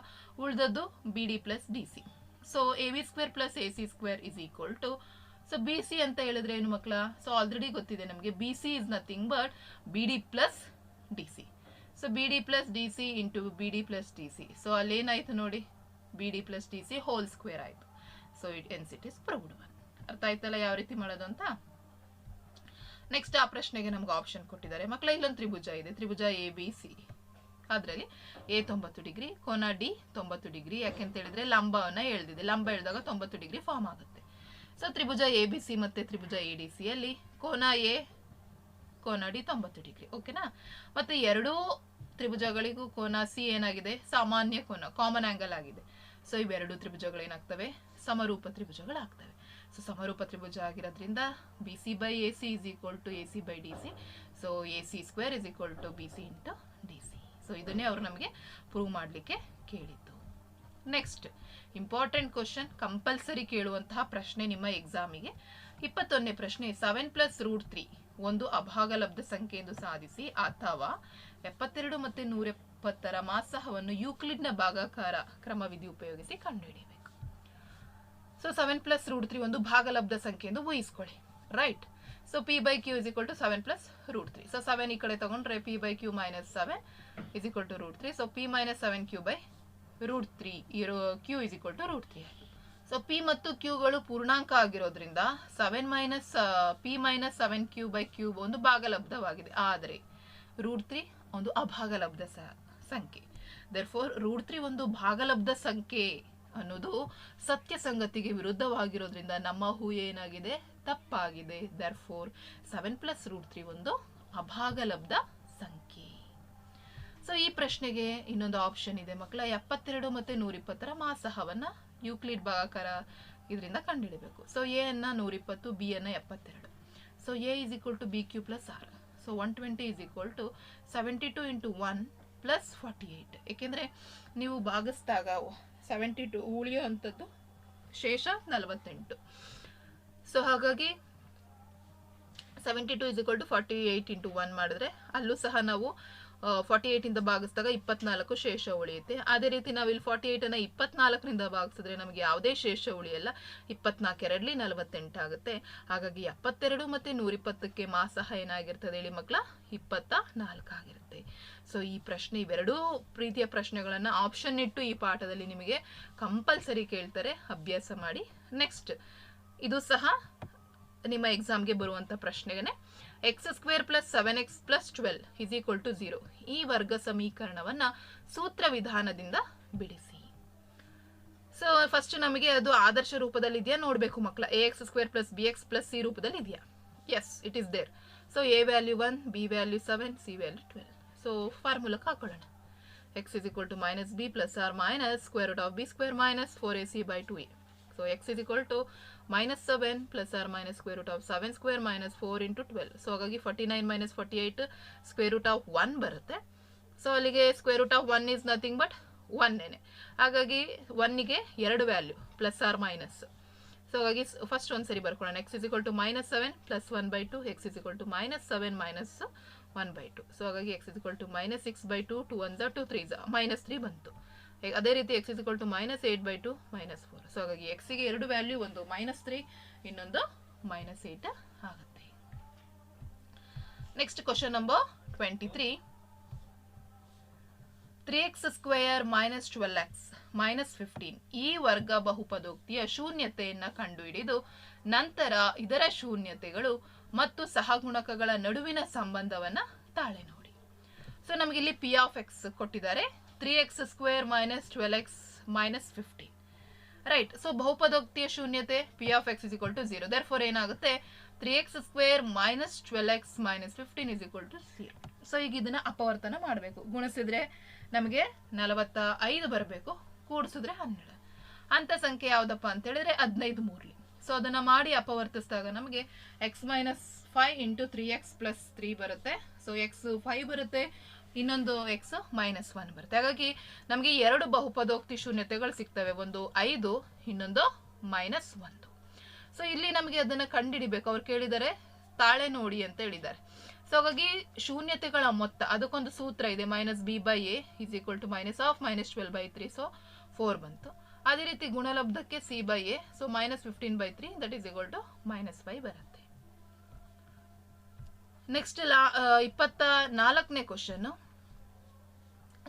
ಉಳಿದದ್ದು BD plus DC. So AB square plus AC square is equal to, so BC ಅಂತ ಹೇಳಿದ್ರೆ ಏನು ಮಕ್ಕಳ, ಸೊ ಆಲ್ರೆಡಿ ಗೊತ್ತಿದೆ ನಮಗೆ, BC is nothing but BD plus DC. So BD plus DC into BD plus DC. So ಅಲ್ಲೇನಾಯ್ತು ನೋಡಿ, BD plus DC whole square ಆಯ್ತು. So it is proved one. ಅರ್ಥ ಆಯ್ತಲ್ಲ ಯಾವ ರೀತಿ ಮಾಡೋದು ಅಂತ. ನೆಕ್ಸ್ಟ್ ಆ ಪ್ರಶ್ನೆಗೆ ನಮ್ಗೆ ಆಪ್ಷನ್ ಕೊಟ್ಟಿದ್ದಾರೆ ಮಕ್ಕಳ. ಇಲ್ಲೊಂದು ತ್ರಿಭುಜ ಇದೆ, ತ್ರಿಭುಜ ABC. ಅದರಲ್ಲಿ A 90 ಡಿಗ್ರಿ, ಕೋನ D 90 ಡಿಗ್ರಿ. ಯಾಕೆಂತ ಹೇಳಿದ್ರೆ ಲಂಬವನ್ನ ಎಳೆದಿದೆ, ಲಂಬ ಎಳೆದಾಗ 90 ಡಿಗ್ರಿ ಫಾರ್ಮ್ ಆಗುತ್ತೆ. ಸೊ ತ್ರಿಭುಜ ABC ಮತ್ತೆ ತ್ರಿಭುಜ ADC ಅಲ್ಲಿ ಕೋನ A ಕೋನ D 90 ಡಿಗ್ರಿ. ಓಕೆನಾ? ಮತ್ತೆ ಎರಡೂ ತ್ರಿಭುಜಗಳಿಗೂ ಕೋನ C ಏನಾಗಿದೆ, ಸಾಮಾನ್ಯ ಕೋನ, ಕಾಮನ್ ಆಂಗಲ್ ಆಗಿದೆ. ಸೊ ಇವೆರಡು ತ್ರಿಭುಜಗಳು ಏನಾಗ್ತವೆ, ಸಮರೂಪ ತ್ರಿಭುಜಗಳಾಗ್ತವೆ. ಸೊ ಸಮರೂಪ ತ್ರಿಭುಜ ಆಗಿರೋದ್ರಿಂದ BC by AC is equal to AC by DC. So AC square is equal to BC into DC. So ಇದನ್ನೇ ಅವರು ನಮಗೆ ಪ್ರೂವ್ ಮಾಡಲಿಕ್ಕೆ ಕೇಳಿದ್ದು. ನೆಕ್ಸ್ಟ್ ಇಂಪಾರ್ಟೆಂಟ್ ಕ್ವಶನ್, ಕಂಪಲ್ಸರಿ ಕೇಳುವಂತಹ ಪ್ರಶ್ನೆ ನಿಮ್ಮ ಎಕ್ಸಾಮಿಗೆ. 21ನೇ ಪ್ರಶ್ನೆ. 7 + √3 ಒಂದು ಅಭಾಗಲಬ್ಧ ಸಂಖ್ಯೆ ಎಂದು ಸಾಧಿಸಿ. ಅಥವಾ 72 ಮತ್ತು 170ರ ಮಾಸಹವನ್ನು ಯೂಕ್ಲಿಡ್ನ ಭಾಗಾಕಾರ ಕ್ರಮವಿಧಿ ಉಪಯೋಗಿಸಿ ಕಂಡುಹಿಡಿಯಬೇಕು. ಸೊ 7 ಪ್ಲಸ್ ರೂಟ್ 3 ಒಂದು ಭಾಗಲಬ್ಧ ಸಂಖ್ಯೆ ಎಂದು ಊಹಿಸ್ಕೊಳ್ಳಿ, right. So P by Q is equal to 7 plus root 3. So 7 ಈ ಕಡೆ ತಗೊಂಡ್ರೆ P by Q minus 7 is equal to root 3. So P minus 7 Q by root 3 Q is equal to root 3. So P ಮತ್ತು ಕ್ಯೂಗಳು ಪೂರ್ಣಾಂಕ ಆಗಿರೋದ್ರಿಂದ 7 minus P minus 7 Q by cube ಒಂದು ಭಾಗಲಬ್ಧವಾಗಿದೆ, ಆದರೆ ರೂಟ್ 3 ಒಂದು ಅಭಾಗಲಬ್ಧ ಸಂಖ್ಯೆ. ದೇರ್ಫೋರ್ ರೂಟ್ 3 ಒಂದು ಭಾಗಲಬ್ಧ ಸಂಖ್ಯೆ ಅನ್ನೋದು ಸತ್ಯ ಸಂಗತಿಗೆ ವಿರುದ್ಧವಾಗಿರೋದ್ರಿಂದ ನಮ್ಮ ಊಹೆ ಏನಾಗಿದೆ, ತಪ್ಪಾಗಿದೆ. ದೇರ್ಫೋರ್ 7 ಪ್ಲಸ್ ರೂಟ್ 3 ಒಂದು ಅಭಾಗಲಬ್ಧ ಸಂಖ್ಯೆ. ಸೊ ಈ ಪ್ರಶ್ನೆಗೆ ಇನ್ನೊಂದು ಆಪ್ಷನ್ ಇದೆ ಮಕ್ಕಳ, 72 ಮತ್ತು 120ರ ಮಾಸಹವನ್ನ ಯೂಕ್ಲಿಡ್ ಭಾಗಾಕಾರ ಇದರಿಂದ ಕಂಡುಹಿಡಬೇಕು. ಸೊ ಎ ಅನ್ನ 120, ಬಿ ಅನ್ನ 72. So A is equal to B Q plus R. So 120 is equal to 72 into 1 plus 48. ಏಕೆಂದರೆ ನೀವು ಭಾಗಿಸಿದಾಗ 72 ಉಳಿಯೋ ಅಂಥದ್ದು ಶೇಷ 48. ಸೊ ಹಾಗಾಗಿ 72 ಇಸ್ ಈಕ್ವಲ್ ಟು 48 ಇಂಟು 1 ಮಾಡಿದ್ರೆ ಅಲ್ಲೂ ಸಹ ನಾವು 48 ಇಂದ ಭಾಗಿಸಿದಾಗ 24 ಶೇಷ ಉಳಿಯುತ್ತೆ. ಅದೇ ರೀತಿ ನಾವು ಇಲ್ಲಿ 48 ಅನ್ನ 24ರಿಂದ ಭಾಗಿಸಿದ್ರೆ ನಮಗೆ ಯಾವುದೇ ಶೇಷ ಉಳಿಯಲ್ಲ. 24 ಎರಡ್ಲಿ 48 ಆಗುತ್ತೆ. ಹಾಗಾಗಿ 72 ಮತ್ತೆ 120ಕ್ಕೆ ಮಾಸಹ ಏನಾಗಿರ್ತದೆ ಹೇಳಿ ಮಕ್ಕಳ, 24 ಆಗಿರುತ್ತೆ. ಸೊ ಈ ಪ್ರಶ್ನೆ, ಇವೆರಡೂ ರೀತಿಯ ಪ್ರಶ್ನೆಗಳನ್ನ ಆಪ್ಷನ್ ಇಟ್ಟು ಈ ಪಾಠದಲ್ಲಿ ನಿಮಗೆ ಕಂಪಲ್ಸರಿ ಕೇಳ್ತಾರೆ, ಅಭ್ಯಾಸ ಮಾಡಿ. ನೆಕ್ಸ್ಟ್ ಇದು ಸಹ ನಿಮ್ಮ ಎಕ್ಸಾಮ್ಗೆ ಬರುವಂತ ಪ್ರಶ್ನೆಗೆ, X square plus 7x plus 12 is equal to 0 ಈ ವರ್ಗ ಸಮೀಕರಣವನ್ನ ಸೂತ್ರ ವಿಧಾನದಿಂದ ಬಿಡಿಸಿ. ಸೊ ಫಸ್ಟ್ ನಮಗೆ ಅದು ಆದರ್ಶ ರೂಪದಲ್ಲಿ ಇದೆಯಾ ನೋಡ್ಬೇಕು ಮಕ್ಕಳ. ax square plus bx plus c ರೂಪದಲ್ಲಿ ಇದೆಯಾ? Yes, it is there. So a value 1, b value 7, c value 12. So ಫಾರ್ಮುಲಾಕ್ಕೆ ಹಾಕೊಳ್ಳೋಣ. x is equal to minus b plus or minus square root of b square minus 4ac by 2a. So x is equal to minus 7 plus or minus square root of 7 square minus 4 into 12. So ಹಾಗಾಗಿ 49 minus 48 square root of 1 ಬರುತ್ತೆ. So ಅಲ್ಲಿಗೆ square root of 1 is nothing but 1 ಹಾಗಾಗಿ 1ಗೆ 2 value plus R minus. So ಹಾಗಾಗಿ first ಒಂದ್ಸರಿ ಬರ್ಕೊಳ್ಳೋಣ. x is equal to minus 7 plus 1 by 2, x is equal to minus 7 minus 1 by 2. So ಹಾಗಾಗಿ x is equal to minus 6 by 2, 2 1s 2 3s minus 3 ಬಂತು. ಅದೇ ರೀತಿ x is equal to minus 8 by 2 minus 4. So ಹಾಗಾಗಿ x ಗೆ 2 value, ಒಂದು minus 3 ಇನ್ನೊಂದು minus 8 ಆಗುತ್ತೆ. Next question number 23. 3x square minus 12x minus 15 ಈ ವರ್ಗ ಬಹುಪದೋಕ್ತಿಯ ಶೂನ್ಯತೆಯನ್ನ ಕಂಡುಹಿಡಿದು ನಂತರ ಇದರ ಶೂನ್ಯತೆಗಳು ಮತ್ತು ಸಹಗುಣಕಗಳ ನಡುವಿನ ಸಂಬಂಧವನ್ನ ತಾಳೆ ನೋಡಿ. ಸೊ ನಮಗೆ ಇಲ್ಲಿ p ಆಫ್ x ಕೊಟ್ಟಿದ್ದಾರೆ, 3x square minus 12x minus 15, right. So ಬಹುಪದೋಕ್ತಿಯ ಶೂನ್ಯತೆ p of x is equal to 0. Therefore ಏನಾಗುತ್ತೆ, 3x square minus 12x minus 15 is equal to 0. So ಈಗ ಇದನ್ನ ಅಪವರ್ತನ ಮಾಡಬೇಕು. ಗುಣಿಸಿದ್ರೆ ನಮಗೆ 45 ಬರಬೇಕು, ಕೂಡಿಸಿದ್ರೆ 12. ಅಂತ ಸಂಖ್ಯೆ ಯಾವ್ದಪ್ಪ ಅಂತ ಹೇಳಿದ್ರೆ 15 ಮೂರ್ಲಿ. ಸೊ ಅದನ್ನ ಮಾಡಿ ಅಪವರ್ತಿಸಿದಾಗ ನಮಗೆ x minus 5 into 3x plus 3 ಬರುತ್ತೆ. ಸೊ x 5 ಬರುತ್ತೆ, ಇನ್ನೊಂದು x ಮೈನಸ್ 1 ಬರುತ್ತೆ. ಹಾಗಾಗಿ ನಮಗೆ 2 ಬಹುಪದೋಕ್ತಿ ಶೂನ್ಯತೆಗಳು ಸಿಗ್ತವೆ, ಒಂದು 5, ಇನ್ನೊಂದು ಮೈನಸ್ 1. ಸೊ ಇಲ್ಲಿ ನಮಗೆ ಅದನ್ನ ಕಂಡುಹಿಡಿಬೇಕು. ಅವ್ರು ಕೇಳಿದರೆ ತಾಳೆ ನೋಡಿ ಅಂತ ಹೇಳಿದ್ದಾರೆ. ಸೊ ಹಾಗಾಗಿ ಶೂನ್ಯತೆಗಳ ಮೊತ್ತ, ಅದಕ್ಕೊಂದು ಸೂತ್ರ ಇದೆ, minus B by A is equal to minus of minus 12 by 3. So 4 ಬಂತು. ಅದೇ ರೀತಿ ಗುಣಲಬ್ಧಕ್ಕೆ C by A, so minus 15 by 3 that is equal to minus 5 ಬರುತ್ತೆ. ನೆಕ್ಸ್ಟ್ 24ನೇ ಕ್ವಶನ್.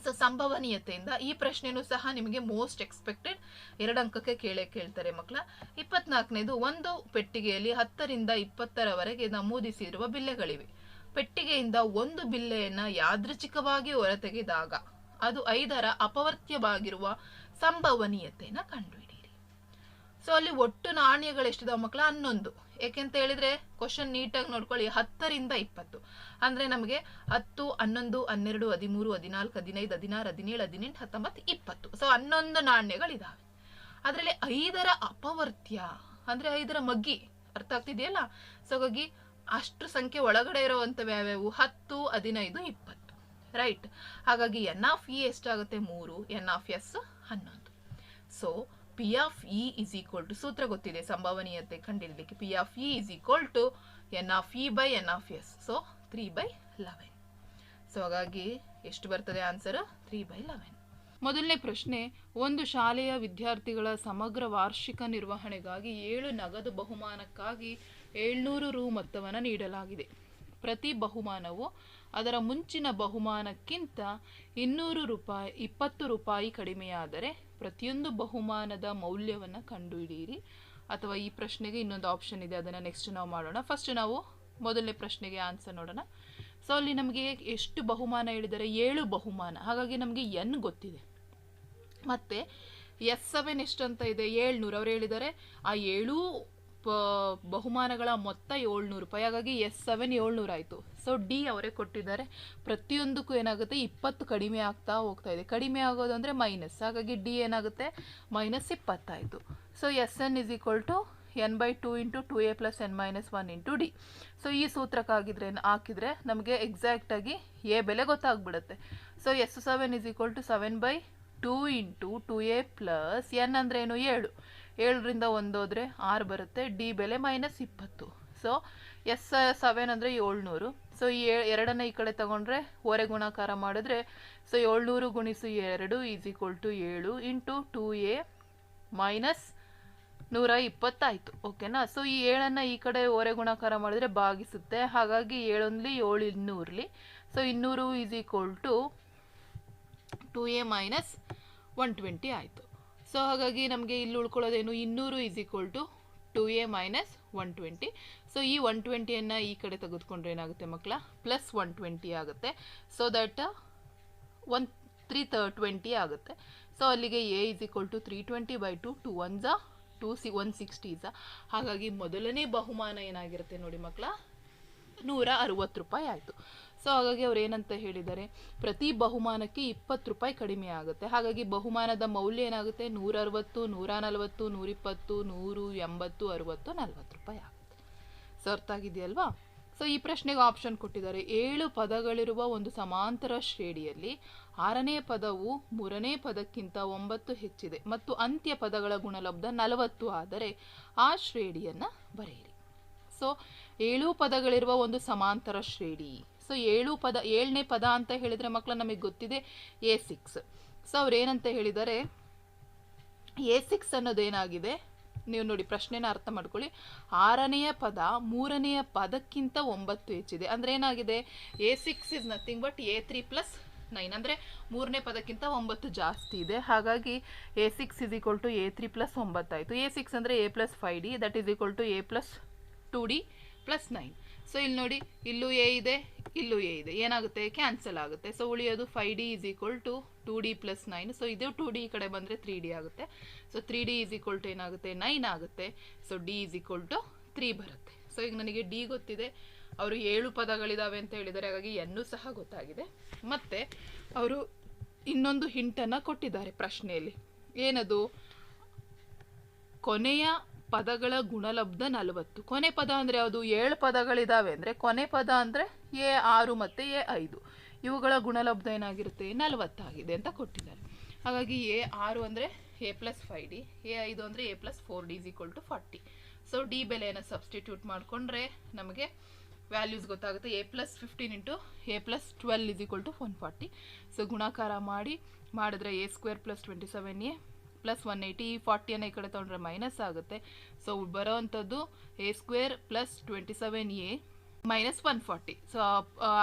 ಸೊ ಸಂಭವನೀಯತೆಯಿಂದ ಈ ಪ್ರಶ್ನೆನೂ ಸಹ ನಿಮಗೆ ಮೋಸ್ಟ್ ಎಕ್ಸ್ಪೆಕ್ಟೆಡ್ 2 ಅಂಕಕ್ಕೆ ಕೇಳ್ತಾರೆ ಮಕ್ಕಳ. 24ನೇದು, ಒಂದು ಪೆಟ್ಟಿಗೆಯಲ್ಲಿ 10ರಿಂದ 20ರವರೆಗೆ ನಮೂದಿಸಿರುವ ಬಿಲ್ಲೆಗಳಿವೆ. ಪೆಟ್ಟಿಗೆಯಿಂದ ಒಂದು ಬಿಲ್ಲೆಯನ್ನ ಯಾದೃಚ್ಛಿಕವಾಗಿ ಹೊರತೆಗೆದಾಗ ಅದು 5ರ ಅಪವರ್ತ್ಯವಾಗಿರುವ ಸಂಭವನೀಯತೆಯನ್ನ ಕಂಡುಹಿಡಿಯಿರಿ. ಸೊ ಅಲ್ಲಿ ಒಟ್ಟು ನಾಣ್ಯಗಳು ಎಷ್ಟಿದಾವ ಮಕ್ಕಳ? 11. ಯಾಕೆಂತ ಹೇಳಿದ್ರೆ ಕ್ವಶನ್ ನೀಟಾಗಿ ನೋಡ್ಕೊಳ್ಳಿ, 10ರಿಂದ 20 ಅಂದ್ರೆ ನಮಗೆ 10, 11, 12, 13, 14, 15, 16, 17, 18, 19, 20. ಸೊ 11 ನಾಣ್ಯಗಳಿದಾವೆ. ಅದರಲ್ಲಿ 5ರ ಅಪವರ್ತ್ಯ ಅಂದ್ರೆ 5ರ ಮಗ್ಗಿ, ಅರ್ಥ ಆಗ್ತಿದೆಯಲ್ಲ? ಸೊ ಹಾಗಾಗಿ ಅಷ್ಟು ಸಂಖ್ಯೆ ಒಳಗಡೆ ಇರುವಂತವು ಯಾವ್ಯಾವು? 10, 15, 20, ರೈಟ್. ಹಾಗಾಗಿ ಎನ್ ಆಫ್ ಇ ಎಷ್ಟಾಗುತ್ತೆ? 3, N of S 11. So P of E is equal to, ಸೂತ್ರ ಗೊತ್ತಿದೆ ಸಂಭವನೀಯತೆ ಕಂಡುಹಿಡಿಯಲಿಕ್ಕೆ, P of E is equal to N of E by N of S. So 3/11. So ಹಾಗಾಗಿ ಎಷ್ಟು ಬರ್ತದೆ ಆನ್ಸರ್? 3/11. ಮೊದಲನೇ ಪ್ರಶ್ನೆ, ಒಂದು ಶಾಲೆಯ ವಿದ್ಯಾರ್ಥಿಗಳ ಸಮಗ್ರ ವಾರ್ಷಿಕ ನಿರ್ವಹಣೆಗಾಗಿ 7 ನಗದು ಬಹುಮಾನಕ್ಕಾಗಿ 700 ರು ಮೊತ್ತವನ್ನು ನೀಡಲಾಗಿದೆ. ಪ್ರತಿ ಬಹುಮಾನವು ಅದರ ಮುಂಚಿನ ಬಹುಮಾನಕ್ಕಿಂತ 20 ರೂಪಾಯಿ ಕಡಿಮೆಯಾದರೆ ಪ್ರತಿಯೊಂದು ಬಹುಮಾನದ ಮೌಲ್ಯವನ್ನು ಕಂಡುಹಿಡಿಯಿರಿ. ಅಥವಾ ಈ ಪ್ರಶ್ನೆಗೆ ಇನ್ನೊಂದು ಆಪ್ಷನ್ ಇದೆ, ಅದನ್ನು ನೆಕ್ಸ್ಟ್ ನಾವು ಮಾಡೋಣ. ಫಸ್ಟ್ ನಾವು ಮೊದಲನೇ ಪ್ರಶ್ನೆಗೆ ಆನ್ಸರ್ ನೋಡೋಣ. ಸೊ ಅಲ್ಲಿ ನಮಗೆ ಎಷ್ಟು ಬಹುಮಾನ ಹೇಳಿದರೆ 7 ಬಹುಮಾನ, ಹಾಗಾಗಿ ನಮಗೆ ಎನ್ ಗೊತ್ತಿದೆ. ಮತ್ತು S7 ಎಷ್ಟು ಅಂತ ಇದೆ 700. ಅವ್ರು ಹೇಳಿದ್ದಾರೆ ಆ 7 ಬಹುಮಾನಗಳ ಮೊತ್ತ 700 ರೂಪಾಯಿ, ಹಾಗಾಗಿ S7 700 ಆಯಿತು. ಸೊ ಡಿ ಅವರೇ ಕೊಟ್ಟಿದ್ದಾರೆ. ಪ್ರತಿಯೊಂದಕ್ಕೂ ಏನಾಗುತ್ತೆ 20 ಕಡಿಮೆ ಆಗ್ತಾ ಹೋಗ್ತಾ ಇದೆ. ಕಡಿಮೆ ಆಗೋದು ಅಂದರೆ ಮೈನಸ್, ಹಾಗಾಗಿ ಡಿ ಏನಾಗುತ್ತೆ -20 ಆಯಿತು. So SN = n/2 × 2a + n - 1 × d. So ಈ ಸೂತ್ರಕ್ಕಾಗಿದ್ರೆ ಹಾಕಿದರೆ ನಮಗೆ ಎಕ್ಸಾಕ್ಟಾಗಿ ಎ ಬೆಲೆ ಗೊತ್ತಾಗ್ಬಿಡುತ್ತೆ. ಸೊ S7 = 7/2 × 2a + n ಅಂದರೆ ಏನು 7. 7ರಿಂದ 1 ಹೋದರೆ 6 ಬರುತ್ತೆ. ಡಿ ಬೆಲೆ -20. ಸೊ S7 ಅಂದರೆ 700. ಸೊ ಈ 2 ಈ ಕಡೆ ತಗೊಂಡ್ರೆ ಹೊರೆ ಗುಣಾಕಾರ ಮಾಡಿದ್ರೆ ಸೊ 700 × 2 = 7 × 2a - 120 ಆಯಿತು. ಓಕೆನಾ. ಸೊ ಈ 7 ಈ ಕಡೆ ಹೊರೆ ಗುಣಾಕಾರ ಮಾಡಿದ್ರೆ ಭಾಗಿಸುತ್ತೆ, ಹಾಗಾಗಿ 7 × 7 200. ಸೊ 200 = 2a - 120 ಆಯಿತು. ಸೊ ಹಾಗಾಗಿ ನಮಗೆ ಇಲ್ಲಿ ಉಳ್ಕೊಳ್ಳೋದೇನು 200 = 2a - 120. ಸೊ ಈ 120ಯನ್ನು ಈ ಕಡೆ ತೆಗೆದುಕೊಂಡ್ರೆ ಏನಾಗುತ್ತೆ ಮಕ್ಕಳ +120 ಆಗುತ್ತೆ. ಸೊ ದಟ್ 320 ಆಗುತ್ತೆ. ಸೊ ಅಲ್ಲಿಗೆ a = 320/2 2 1s 160s. ಹಾಗಾಗಿ ಮೊದಲನೇ ಬಹುಮಾನ ಏನಾಗಿರುತ್ತೆ ನೋಡಿ ಮಕ್ಕಳ 160 ರೂಪಾಯಿ ಆಯಿತು. ಸೊ ಹಾಗಾಗಿ ಅವ್ರು ಏನಂತ ಹೇಳಿದ್ದಾರೆ, ಪ್ರತಿ ಬಹುಮಾನಕ್ಕೆ 20 ರೂಪಾಯಿ ಕಡಿಮೆ ಆಗುತ್ತೆ. ಹಾಗಾಗಿ ಬಹುಮಾನದ ಮೌಲ್ಯ ಏನಾಗುತ್ತೆ 160, 140, 120, 180, 60, 40 ರೂಪಾಯಿ ಆಗುತ್ತೆ. ಸೊ ಅರ್ಥ ಆಗಿದೆಯಲ್ವಾ. ಸೊ ಈ ಪ್ರಶ್ನೆಗೆ ಆಪ್ಷನ್ ಕೊಟ್ಟಿದ್ದಾರೆ. 7 ಪದಗಳಿರುವ ಒಂದು ಸಮಾಂತರ ಶ್ರೇಣಿಯಲ್ಲಿ 6ನೇ ಪದವು 3ನೇ ಪದಕ್ಕಿಂತ 9 ಹೆಚ್ಚಿದೆ ಮತ್ತು ಅಂತ್ಯ ಪದಗಳ ಗುಣಲಬ್ಧ 40 ಆದರೆ ಆ ಶ್ರೇಣಿಯನ್ನು ಬರೆಯಿರಿ. ಸೊ 7 ಪದಗಳಿರುವ ಒಂದು ಸಮಾಂತರ ಶ್ರೇಣಿ. ಸೊ 7ನೇ ಪದ ಅಂತ ಹೇಳಿದರೆ ಮಕ್ಕಳ ನಮಗೆ ಗೊತ್ತಿದೆ A6. ಸೊ ಅವ್ರು ಏನಂತ ಹೇಳಿದ್ದಾರೆ, A6 ಅನ್ನೋದೇನಾಗಿದೆ ನೀವು ನೋಡಿ ಪ್ರಶ್ನೆನ ಅರ್ಥ ಮಾಡ್ಕೊಳ್ಳಿ. 6ನೆಯ ಪದ 3ನೆಯ ಪದಕ್ಕಿಂತ 9 ಹೆಚ್ಚಿದೆ ಅಂದರೆ ಏನಾಗಿದೆ A6 is nothing but A3 + 9 ಅಂದರೆ 3ನೇ ಪದಕ್ಕಿಂತ 9 ಜಾಸ್ತಿ ಇದೆ. ಹಾಗಾಗಿ A6 = A3 + 9 ಆಯಿತು. A6 ಅಂದರೆ A + 5d that is = A + 2d + 9. So ಇಲ್ಲಿ ನೋಡಿ ಇಲ್ಲೂ ಎ ಇದೆ, ಇಲ್ಲೂ ಎ ಇದೆ, ಏನಾಗುತ್ತೆ ಕ್ಯಾನ್ಸಲ್ ಆಗುತ್ತೆ. ಸೊ ಉಳಿಯೋದು 5d = 2d + 9. ಸೊ ಇದು 2d ಈ ಕಡೆ ಬಂದರೆ 3d ಆಗುತ್ತೆ. ಸೊ 3d = ಏನಾಗುತ್ತೆ 9 ಆಗುತ್ತೆ. ಸೊ d = 3 ಬರುತ್ತೆ. ಸೊ ಈಗ ನನಗೆ ಡಿ ಗೊತ್ತಿದೆ, ಅವರು 7 ಪದಗಳಿದಾವೆ ಅಂತ ಹೇಳಿದ್ದಾರೆ, ಹಾಗಾಗಿ ಎನ್ನು ಸಹ ಗೊತ್ತಾಗಿದೆ. ಮತ್ತು ಅವರು ಇನ್ನೊಂದು ಹಿಂಟನ್ನು ಕೊಟ್ಟಿದ್ದಾರೆ ಪ್ರಶ್ನೆಯಲ್ಲಿ. ಏನದು ಕೊನೆಯ ಪದಗಳ ಗುಣಲಬ್ಧ 40. ಕೊನೆ ಪದ ಅಂದರೆ ಯಾವುದು 7 ಪದಗಳಿದಾವೆ ಅಂದರೆ ಕೊನೆ ಪದ ಅಂದರೆ A6 ಮತ್ತು A5 ಇವುಗಳ ಗುಣಲಬ್ಧ ಏನಾಗಿರುತ್ತೆ 40 ಆಗಿದೆ ಅಂತ ಕೊಟ್ಟಿದ್ದಾರೆ. ಹಾಗಾಗಿ A6 ಅಂದರೆ A + 5d, A5 ಅಂದರೆ A + 4d = 40. ಸೊ ಡಿ ಬೆಲೆಯನ್ನು ಸಬ್ಸ್ಟಿಟ್ಯೂಟ್ ಮಾಡಿಕೊಂಡ್ರೆ ನಮಗೆ ವ್ಯಾಲ್ಯೂಸ್ ಗೊತ್ತಾಗುತ್ತೆ. A + 15 × A + 12 = 140. ಸೊ ಗುಣಾಕಾರ ಮಾಡಿದ್ರೆ A² + 27a + 180. 40ಯನ್ನು ಈ ಕಡೆ ತೊಗೊಂಡ್ರೆ ಮೈನಸ್ ಆಗುತ್ತೆ. ಸೊ ಬರೋವಂಥದ್ದು A² + 27a - 140 ಸೊ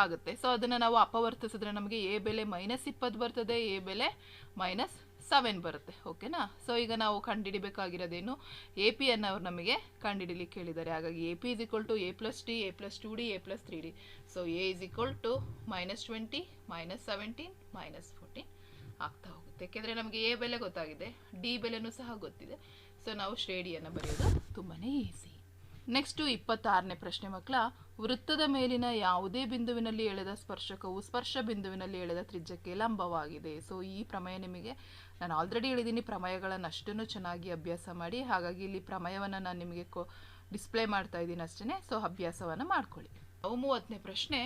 ಆಗುತ್ತೆ. ಸೊ ಅದನ್ನು ನಾವು ಅಪವರ್ತಿಸಿದ್ರೆ ನಮಗೆ ಎ ಬೆಲೆ -20 ಬರ್ತದೆ, ಎ ಬೆಲೆ -7 ಬರುತ್ತೆ. ಓಕೆನಾ. ಸೊ ಈಗ ನಾವು ಕಂಡುಹಿಡಿಬೇಕಾಗಿರೋದೇನು AP ಅನ್ನು ಅವ್ರು ನಮಗೆ ಕಂಡುಹಿಡಿಲಿಕ್ಕೆ ಹೇಳಿದ್ದಾರೆ. ಹಾಗಾಗಿ AP = A + D, A + 2d, A + 3d. So A = -20 -17 -14 ಆಗ್ತಾ ಹೋಗುತ್ತೆ. ಯಾಕೆಂದರೆ ನಮಗೆ ಎ ಬೆಲೆ ಗೊತ್ತಾಗಿದೆ, ಡಿ ಬೆಲೆನೂ ಸಹ ಗೊತ್ತಿದೆ. ಸೊ ನಾವು ಶ್ರೇಣಿಯನ್ನು ಬರೆಯೋದು ತುಂಬಾ ಈಸಿ. ನೆಕ್ಸ್ಟು 26ನೇ ಪ್ರಶ್ನೆ ಮಕ್ಕಳ. ವೃತ್ತದ ಮೇಲಿನ ಯಾವುದೇ ಬಿಂದುವಿನಲ್ಲಿ ಎಳೆದ ಸ್ಪರ್ಶಕವು ಸ್ಪರ್ಶ ಬಿಂದುವಿನಲ್ಲಿ ಎಳೆದ ತ್ರಿಜ್ಯಕ್ಕೆ ಲಂಬವಾಗಿದೆ. ಸೊ ಈ ಪ್ರಮೇಯ ನಿಮಗೆ ನಾನು ಆಲ್ರೆಡಿ ಹೇಳಿದ್ದೀನಿ, ಪ್ರಮೇಯಗಳನ್ನು ಅಷ್ಟನ್ನು ಚೆನ್ನಾಗಿ ಅಭ್ಯಾಸ ಮಾಡಿ. ಹಾಗಾಗಿ ಇಲ್ಲಿ ಪ್ರಮೇಯವನ್ನು ನಾನು ನಿಮಗೆ ಡಿಸ್ಪ್ಲೇ ಮಾಡ್ತಾ ಇದ್ದೀನಿ ಅಷ್ಟೇ. ಸೊ ಅಭ್ಯಾಸವನ್ನು ಮಾಡ್ಕೊಳ್ಳಿ. 30ನೇ ಪ್ರಶ್ನೆ.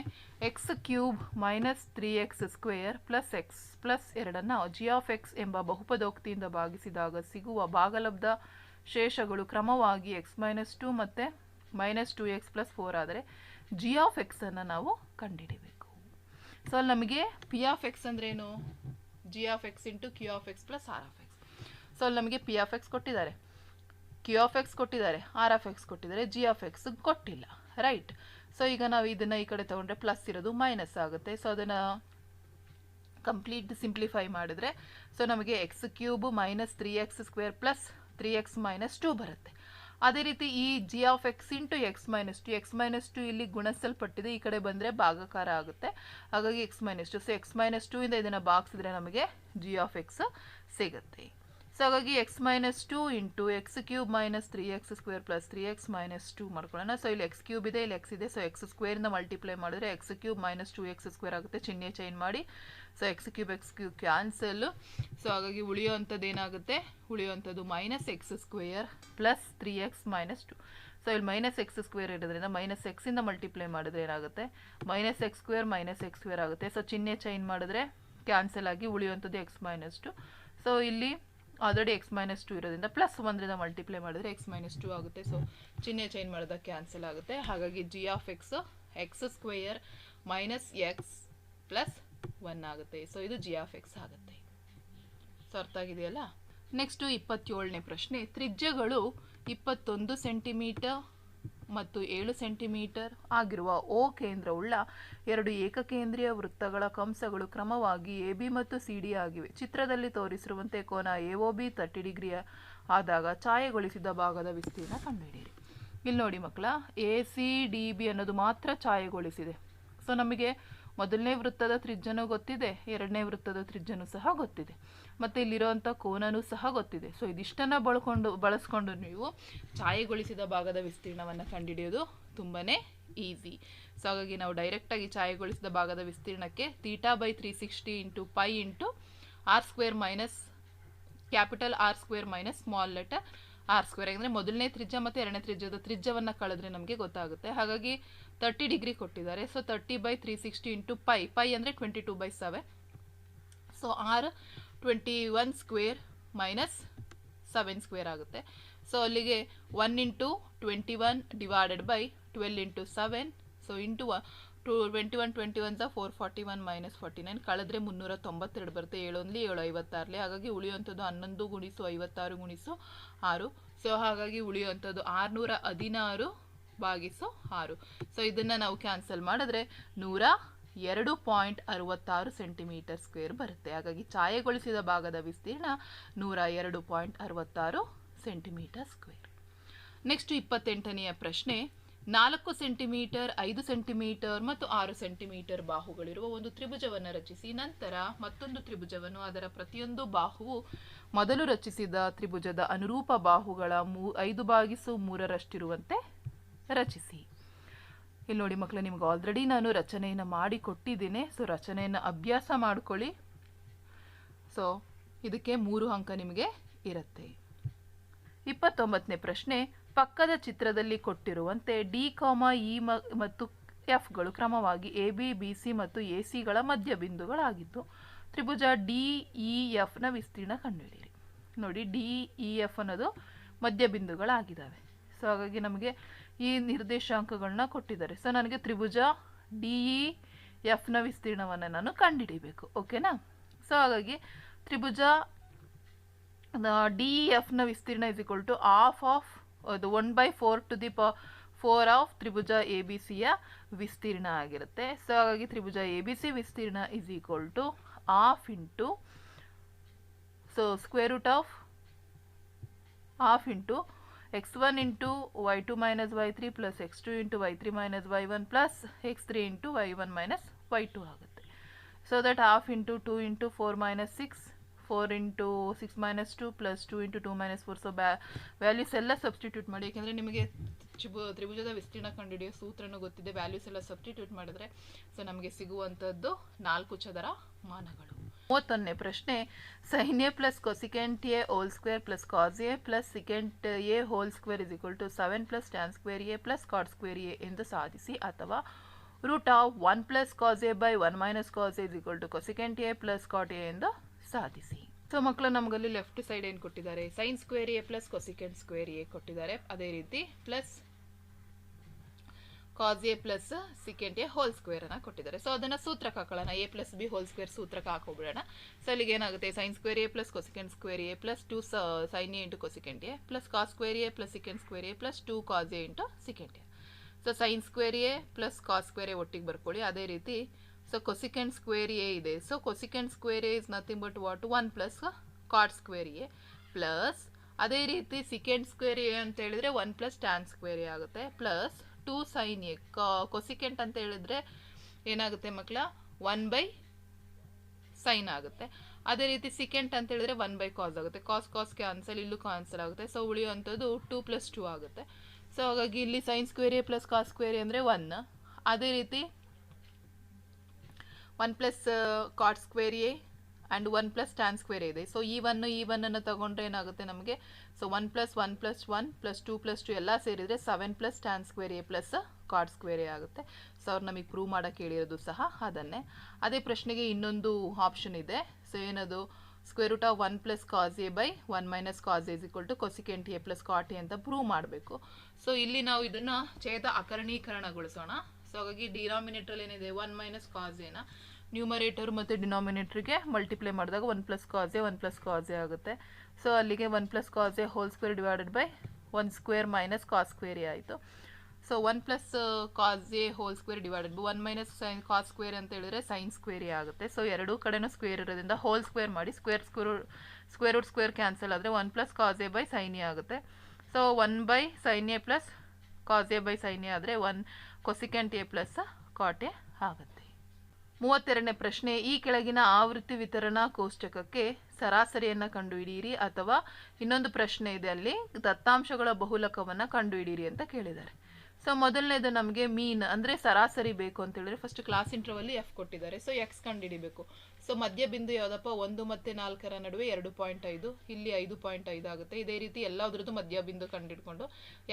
x³ - 3x² + x + 2 g(x) ಎಂಬ ಬಹುಪದೋಕ್ತಿಯಿಂದ ಭಾಗಿಸಿದಾಗ ಸಿಗುವ ಭಾಗಲಬ್ಧ ಶೇಷಗಳು ಕ್ರಮವಾಗಿ x - 2 ಮತ್ತು -2x + 4 ಆದರೆ g(x) ಅನ್ನು ನಾವು ಕಂಡುಹಿಡಿಬೇಕು. ಸೊ ಅಲ್ಲಿ ನಮಗೆ p(x) ಅಂದ್ರೇನು G of X into Q of X plus R of X. So ಅಲ್ಲಿ ನಮಗೆ ಪಿ ಆಫ್ ಎಕ್ಸ್ ಕೊಟ್ಟಿದ್ದಾರೆ, ಕ್ಯೂ ಆಫ್ ಎಕ್ಸ್ ಕೊಟ್ಟಿದ್ದಾರೆ, ಆರ್ ಆಫ್ ಎಕ್ಸ್ ಕೊಟ್ಟಿದ್ದಾರೆ, ಜಿ ಆಫ್ ಎಕ್ಸ್ ಕೊಟ್ಟಿಲ್ಲ, ರೈಟ್. ಸೊ ಈಗ ನಾವು ಇದನ್ನು ಈ ಕಡೆ ತೊಗೊಂಡ್ರೆ ಪ್ಲಸ್ ಇರೋದು ಮೈನಸ್ ಆಗುತ್ತೆ. ಸೊ ಅದನ್ನು ಕಂಪ್ಲೀಟ್ ಸಿಂಪ್ಲಿಫೈ ಮಾಡಿದ್ರೆ ಸೊ ನಮಗೆ X cube minus 3x² plus 3x - 2 ಬರುತ್ತೆ. ಅದೇ ರೀತಿ ಈ G of X into X minus two ಇಲ್ಲಿ ಗುಣಿಸಲ್ಪಟ್ಟಿದೆ, ಈ ಕಡೆ ಬಂದರೆ ಭಾಗಾಕಾರ ಆಗುತ್ತೆ, ಹಾಗಾಗಿ X minus two. So X minus two ಇಂದ ಇದನ್ನು ಭಾಗಿಸಿದ್ರೆ ನಮಗೆ ಜಿ ಆಫ್ ಎಕ್ಸ್ ಸಿಗುತ್ತೆ. ಸೊ ಹಾಗಾಗಿ X minus two into X cube minus 3x² plus 3x - 2 ಮಾಡ್ಕೊಳ್ಳೋಣ. ಸೊ ಇಲ್ಲಿ ಎಕ್ಸ್ ಕ್ಯೂಬ್ ಇದೆ, ಇಲ್ಲಿ ಎಕ್ಸ್ ಇದೆ. ಸೊ ಎಕ್ಸ್ ಸ್ಕ್ವೇರಿಂದ ಮಲ್ಟಿಪ್ಲೈ ಮಾಡಿದ್ರೆ ಎಕ್ಸ್ ಕ್ಯೂಬ್ ಮೈನಸ್ 2x² ಆಗುತ್ತೆ. ಚಿಹ್ನೆ ಚೇಂಜ್ ಮಾಡಿ. So X cube cancel. So ಹಾಗಾಗಿ ಉಳಿಯೋವಂಥದ್ದು ಏನಾಗುತ್ತೆ, ಉಳಿಯೋವಂಥದ್ದು minus X square plus 3x - 2. So ಇಲ್ಲಿ ಮೈನಸ್ ಎಕ್ಸ್ ಸ್ಕ್ವೇರ್ ಇರೋದ್ರಿಂದ ಮೈನಸ್ ಎಕ್ಸಿಂದ ಮಲ್ಟಿಪ್ಲೈ ಮಾಡಿದ್ರೆ ಏನಾಗುತ್ತೆ, ಮೈನಸ್ ಎಕ್ಸ್ ಸ್ಕ್ವೇರ್ ಆಗುತ್ತೆ. ಸೊ ಚಿಹ್ನೆ ಚೇಂಜ್ ಮಾಡಿದ್ರೆ ಕ್ಯಾನ್ಸಲ್ ಆಗಿ ಉಳಿಯುವಂಥದ್ದು ಎಕ್ಸ್ ಮೈನಸ್ 2. ಸೊ ಇಲ್ಲಿ ಆಲ್ರೆಡಿ ಎಕ್ಸ್ ಮೈನಸ್ 2 ಇರೋದ್ರಿಂದ ಪ್ಲಸ್ 1ರಿಂದ ಮಲ್ಟಿಪ್ಲೈ ಮಾಡಿದ್ರೆ ಎಕ್ಸ್ ಮೈನಸ್ 2 ಆಗುತ್ತೆ. ಸೊ ಚಿಹ್ನೆ ಚೇಂಜ್ ಮಾಡಿದಾಗ ಕ್ಯಾನ್ಸಲ್ ಆಗುತ್ತೆ. ಹಾಗಾಗಿ G of X square minus X plus 1 ಆಗುತ್ತೆ. ಸೊ ಇದು ಜಿ ಆಫ್ ಎಕ್ಸ್ ಆಗುತ್ತೆ. ಸೊ ಅರ್ಥ ಆಗಿದೆಯಲ್ಲ. ನೆಕ್ಸ್ಟು 27ನೇ ಪ್ರಶ್ನೆ. ತ್ರಿಜ್ಯಗಳು 21 ಸೆಂಟಿಮೀಟರ್ ಮತ್ತು 7 ಸೆಂಟಿಮೀಟರ್ ಆಗಿರುವ ಓ ಕೇಂದ್ರವುಳ್ಳ 2 ಏಕಕೇಂದ್ರೀಯ ವೃತ್ತಗಳ ಕಂಸಗಳು ಕ್ರಮವಾಗಿ ಎ ಬಿ ಮತ್ತು ಸಿ ಡಿ ಆಗಿವೆ. ಚಿತ್ರದಲ್ಲಿ ತೋರಿಸಿರುವಂತೆ ಕೋನ AOB 30 ಡಿಗ್ರಿ ಆದಾಗ ಛಾಯೆಗೊಳಿಸಿದ ಭಾಗದ ವಿಸ್ತೀರ್ಣ ಕಂಡುಹಿಡಿಯಿರಿ. ಇಲ್ಲಿ ನೋಡಿ ಮಕ್ಕಳ, ACDB ಅನ್ನೋದು ಮಾತ್ರ ಛಾಯೆಗೊಳಿಸಿದೆ. ಸೊ ನಮಗೆ ಮೊದಲನೇ ವೃತ್ತದ ತ್ರಿಜ್ಯನೂ ಗೊತ್ತಿದೆ, ಎರಡನೇ ವೃತ್ತದ ತ್ರಿಜ್ಯನೂ ಸಹ ಗೊತ್ತಿದೆ, ಮತ್ತು ಇಲ್ಲಿರುವಂಥ ಕೋನನೂ ಸಹ ಗೊತ್ತಿದೆ. ಸೊ ಇದಿಷ್ಟನ್ನು ಬಳಸ್ಕೊಂಡು ನೀವು ಛಾಯೆಗೊಳಿಸಿದ ಭಾಗದ ವಿಸ್ತೀರ್ಣವನ್ನು ಕಂಡುಹಿಡಿಯೋದು ತುಂಬಾ ಈಸಿ. ಸೊ ಹಾಗಾಗಿ ನಾವು ಡೈರೆಕ್ಟಾಗಿ ಛಾಯೆಗೊಳಿಸಿದ ಭಾಗದ ವಿಸ್ತೀರ್ಣಕ್ಕೆ θ/360 into pi into R² minus capital R² minus small letter R². ಯಾಕಂದರೆ ಮೊದಲನೇ ತ್ರಿಜ್ಯ ಮತ್ತು ಎರಡನೇ ತ್ರಿಜ್ಯದ ತ್ರಿಜ್ಯವನ್ನು ಕಳೆದ್ರೆ ನಮಗೆ ಗೊತ್ತಾಗುತ್ತೆ. ಹಾಗಾಗಿ 30 ಡಿಗ್ರಿ ಕೊಟ್ಟಿದ್ದಾರೆ. ಸೊ 30/360 ಇಂಟು ಪೈ ಅಂದರೆ 22/7. ಸೊ R 21² ಮೈನಸ್ 7² ಆಗುತ್ತೆ. ಸೊ ಅಲ್ಲಿಗೆ 1 into 21 divided by 12 into 7. So into 21 441 minus 49 ಕಳೆದ್ರೆ 392 ಬರುತ್ತೆ. 7 1 7 56. ಹಾಗಾಗಿ ಉಳಿಯುವಂಥದ್ದು 11 ಗುಣಿಸು 56 ಗುಣಿಸು 6. ಸೊ ಹಾಗಾಗಿ ಉಳಿಯುವಂಥದ್ದು 616 ಭಾಗಿಸು 6. ಸೊ ಇದನ್ನು ನಾವು ಕ್ಯಾನ್ಸಲ್ ಮಾಡಿದ್ರೆ 102.66 ಸೆಂಟಿಮೀಟರ್ ಸ್ಕ್ವೇರ್ ಬರುತ್ತೆ. ಹಾಗಾಗಿ ಛಾಯೆಗೊಳಿಸಿದ ಭಾಗದ ವಿಸ್ತೀರ್ಣ 102.66 ಸೆಂಟಿಮೀಟರ್ ಸ್ಕ್ವೇರ್. ನೆಕ್ಸ್ಟ್ 28ನೆಯ ಪ್ರಶ್ನೆ. 4 ಸೆಂಟಿಮೀಟರ್ 5 ಸೆಂಟಿಮೀಟರ್ ಮತ್ತು 6 ಸೆಂಟಿಮೀಟರ್ ಬಾಹುಗಳಿರುವ ಒಂದು ತ್ರಿಭುಜವನ್ನು ರಚಿಸಿ. ನಂತರ ಮತ್ತೊಂದು ತ್ರಿಭುಜವನ್ನು ಅದರ ಪ್ರತಿಯೊಂದು ಬಾಹುವು ಮೊದಲು ರಚಿಸಿದ ತ್ರಿಭುಜದ ಅನುರೂಪ ಬಾಹುಗಳ 5/3 ರಚಿಸಿ. ಇಲ್ಲಿ ನೋಡಿ ಮಕ್ಕಳು, ನಿಮ್ಗೆ ಆಲ್ರೆಡಿ ನಾನು ರಚನೆಯನ್ನು ಮಾಡಿ ಕೊಟ್ಟಿದ್ದೀನಿ. ಸೊ ರಚನೆಯನ್ನು ಅಭ್ಯಾಸ ಮಾಡ್ಕೊಳ್ಳಿ. ಸೊ ಇದಕ್ಕೆ 3 ಅಂಕ ನಿಮಗೆ ಇರುತ್ತೆ. 29ನೇ ಪ್ರಶ್ನೆ. ಪಕ್ಕದ ಚಿತ್ರದಲ್ಲಿ ಕೊಟ್ಟಿರುವಂತೆ D, E ಮತ್ತು Fಗಳು ಕ್ರಮವಾಗಿ AB, BC ಮತ್ತು ACಗಳ ಮಧ್ಯಬಿಂದುಗಳಾಗಿದ್ದು ತ್ರಿಭುಜ DEFನ ವಿಸ್ತೀರ್ಣ ಕಂಡುಹಿಡಿಯಿರಿ. ನೋಡಿ, DEF ಅನ್ನೋದು ಮಧ್ಯಬಿಂದುಗಳಾಗಿದ್ದಾವೆ. ಸೊ ಹಾಗಾಗಿ ನಮಗೆ ಈ ನಿರ್ದೇಶಾಂಕಗಳನ್ನ ಕೊಟ್ಟಿದ್ದಾರೆ. ಸೊ ನನಗೆ ತ್ರಿಭುಜ DEFನ ವಿಸ್ತೀರ್ಣವನ್ನು ನಾನು ಕಂಡುಹಿಡಿಬೇಕು. ಓಕೆನಾ? ಸೊ ಹಾಗಾಗಿ ತ್ರಿಭುಜ DEFನ ವಿಸ್ತೀರ್ಣ is equal to half of 1/4 of ತ್ರಿಭುಜ ABCಯ ವಿಸ್ತೀರ್ಣ ಆಗಿರುತ್ತೆ. ಸೊ ಹಾಗಾಗಿ ತ್ರಿಭುಜ ABC ವಿಸ್ತೀರ್ಣ is equal to half into square root of half into x1 into y2 minus y3 plus x2 into y3 minus y1 plus x3 into y1 minus y2 ಆಗುತ್ತೆ. So that half into 2 into 4 minus 6 4 into 6 minus 2 plus 2 into 2 minus 4. So values ಎಲ್ಲ substitute ಮಾಡಿ. ಯಾಕೆಂದರೆ ನಿಮಗೆ ತ್ರಿಭುಜದ ವಿಸ್ತೀರ್ಣ ಕಂಡುಹಿಡಿಯೋ ಸೂತ್ರನೂ ಗೊತ್ತಿದೆ. Values ಎಲ್ಲ substitute ಮಾಡಿದ್ರೆ ಸೊ ನಮಗೆ ಸಿಗುವಂಥದ್ದು 4 ಚದರ ಮಾನಗಳು. 31ನೇ ಪ್ರಶ್ನೆ. sin A plus cosecant A whole square plus cos A plus secant A whole square is equal to 7 plus tan square A plus cot square A ಎಂದು ಸಾಧಿಸಿ. ಅಥವಾ root of 1 plus cos A by 1 minus cos A is equal to cosecant A plus cot A ಎಂದು ಸಾಧಿಸಿ. So ಮಕ್ಕಳು, ನಮಗಲ್ಲಿ left side ಏನು ಕೊಟ್ಟಿದ್ದಾರೆ, sine square A plus cosecant square A ಕೊಟ್ಟಿದ್ದಾರೆ. ಅದೇ ರೀತಿ plus cos A plus secant A whole square ಅನ್ನ ಕೊಟ್ಟಿದ್ದಾರೆ. ಸೊ ಅದನ್ನ ಸೂತ್ರಕ್ಕೆ ಹಾಕೊಳ್ಳೋಣ. A plus B whole square ಸೂತ್ರಕ್ಕೆ ಹಾಕೋಬಿಡೋಣ. ಸೊ ಅಲ್ಲಿಗೆ ಏನಾಗುತ್ತೆ, sine square A plus cosecant square A plus 2 sine A into cosecant A plus cos square A plus secant square A plus 2 cos A into secant A. So sine square A plus cos square A ಒಟ್ಟಿಗೆ ಬರ್ಕೊಳ್ಳಿ. ಅದೇ ರೀತಿ so cosecant square A ಇದೆ. So cosecant square A is nothing but what 1 plus cot square A plus ಅದೇ ರೀತಿ secant square A ಅಂತ ಹೇಳಿದ್ರೆ 1 plus tan square A ಆಗುತ್ತೆ ಪ್ಲಸ್ 2 ಸೈನ್ ಎ. ಕೊಸಿಕೆಂಟ್ ಅಂತ ಹೇಳಿದ್ರೆ ಏನಾಗುತ್ತೆ ಮಕ್ಕಳ 1 ಬೈ ಸೈನ್ ಆಗುತ್ತೆ. ಅದೇ ರೀತಿ ಸಿಕೆಂಟ್ ಅಂತ ಹೇಳಿದ್ರೆ 1 ಬೈ ಕಾಸ್ ಆಗುತ್ತೆ. ಕಾಸ್ ಕ್ಯಾನ್ಸಲ್, ಇಲ್ಲೂ ಕ್ಯಾನ್ಸಲ್ ಆಗುತ್ತೆ. ಸೊ ಉಳಿಯುವಂಥದ್ದು 2 ಪ್ಲಸ್ 2 ಆಗುತ್ತೆ. ಸೊ ಹಾಗಾಗಿ ಇಲ್ಲಿ sine square A plus cos square A ಅಂದರೆ 1. ಅದೇ ರೀತಿ 1 plus cot square A and 1 plus tan square ಇದೆ. ಸೊ ಈ ಒನ್ನನ್ನು ತಗೊಂಡ್ರೆ ಏನಾಗುತ್ತೆ ನಮಗೆ, so 1 plus 1 plus 1 plus 2 plus 2 ಎಲ್ಲ ಸೇರಿದರೆ 7 plus tan square A plus cot square A ಆಗುತ್ತೆ. ಸೊ ಅವ್ರು ನಮಗೆ ಪ್ರೂವ್ ಮಾಡೋಕ್ಕೆ ಹೇಳಿರೋದು ಸಹ ಅದನ್ನೇ. ಅದೇ ಪ್ರಶ್ನೆಗೆ ಇನ್ನೊಂದು ಆಪ್ಷನ್ ಇದೆ. ಸೊ ಏನದು, square root of 1 plus cos A by 1 minus cos A is equal to cosecant A plus cot A ಅಂತ ಪ್ರೂವ್ ಮಾಡಬೇಕು. ಸೊ ಇಲ್ಲಿ ನಾವು ಇದನ್ನು ಛೇದ ಅಕರ್ಣೀಕರಣಗೊಳಿಸೋಣ. ಸೊ ಹಾಗಾಗಿ ಡಿನಾಮಿನೇಟರ್ ಏನಿದೆ 1 ಮೈನಸ್ ಕಾಸ್ ಎನ ನ್ಯೂಮರೇಟರ್ ಮತ್ತು ಡಿನಾಮಿನೇಟರ್ಗೆ ಮಲ್ಟಿಪ್ಲೈ ಮಾಡಿದಾಗ 1 ಪ್ಲಸ್ ಕಾಸ್ ಎ ಆಗುತ್ತೆ. ಸೊ ಅಲ್ಲಿಗೆ 1 plus cos A whole square divided by 1 square minus cos square A ಆಯಿತು. So 1 plus cos A whole square divided by 1 minus sine cos square ಅಂತ ಹೇಳಿದ್ರೆ sine square A ಆಗುತ್ತೆ. So ಎರಡೂ ಕಡೆನೂ square ಇರೋದ್ರಿಂದ whole square ಮಾಡಿ square root square cancel ಆದರೆ 1 plus cos A by sine A ಆಗುತ್ತೆ. So 1 by sine A plus cos A by sine A ಆದರೆ 1 cosecant A plus cot A ಆಗುತ್ತೆ. 32ನೇ ಪ್ರಶ್ನೆ, ಈ ಕೆಳಗಿನ ಆವೃತ್ತಿ ವಿತರಣಾ ಕೋಷ್ಟಕಕ್ಕೆ ಸರಾಸರಿಯನ್ನು ಕಂಡುಹಿಡಿಯಿರಿ, ಅಥವಾ ಇನ್ನೊಂದು ಪ್ರಶ್ನೆ ಇದೆ ಅಲ್ಲಿ ದತ್ತಾಂಶಗಳ ಬಹುಲಕವನ್ನು ಕಂಡುಹಿಡಿಯಿರಿ ಅಂತ ಕೇಳಿದ್ದಾರೆ. ಸೊ ಮೊದಲನೇದು ನಮಗೆ ಮೀನ್ ಅಂದರೆ ಸರಾಸರಿ ಬೇಕು ಅಂತ ಹೇಳಿದ್ರೆ ಫಸ್ಟ್ ಕ್ಲಾಸ್ ಇಂಟರ್ವಲ್ಲಿ ಎಫ್ ಕೊಟ್ಟಿದ್ದಾರೆ. ಸೊ ಎಕ್ಸ್ ಕಂಡುಹಿಡಿಬೇಕು. ಸೊ ಮಧ್ಯ ಬಿಂದು ಯಾವುದಪ್ಪ, 1 ಮತ್ತು 4ರ ನಡುವೆ 2.5, ಇಲ್ಲಿ 5.5 ಆಗುತ್ತೆ. ಇದೇ ರೀತಿ ಎಲ್ಲದರದ್ದು ಮಧ್ಯ ಬಿಂದು ಕಂಡುಹಿಡ್ಕೊಂಡು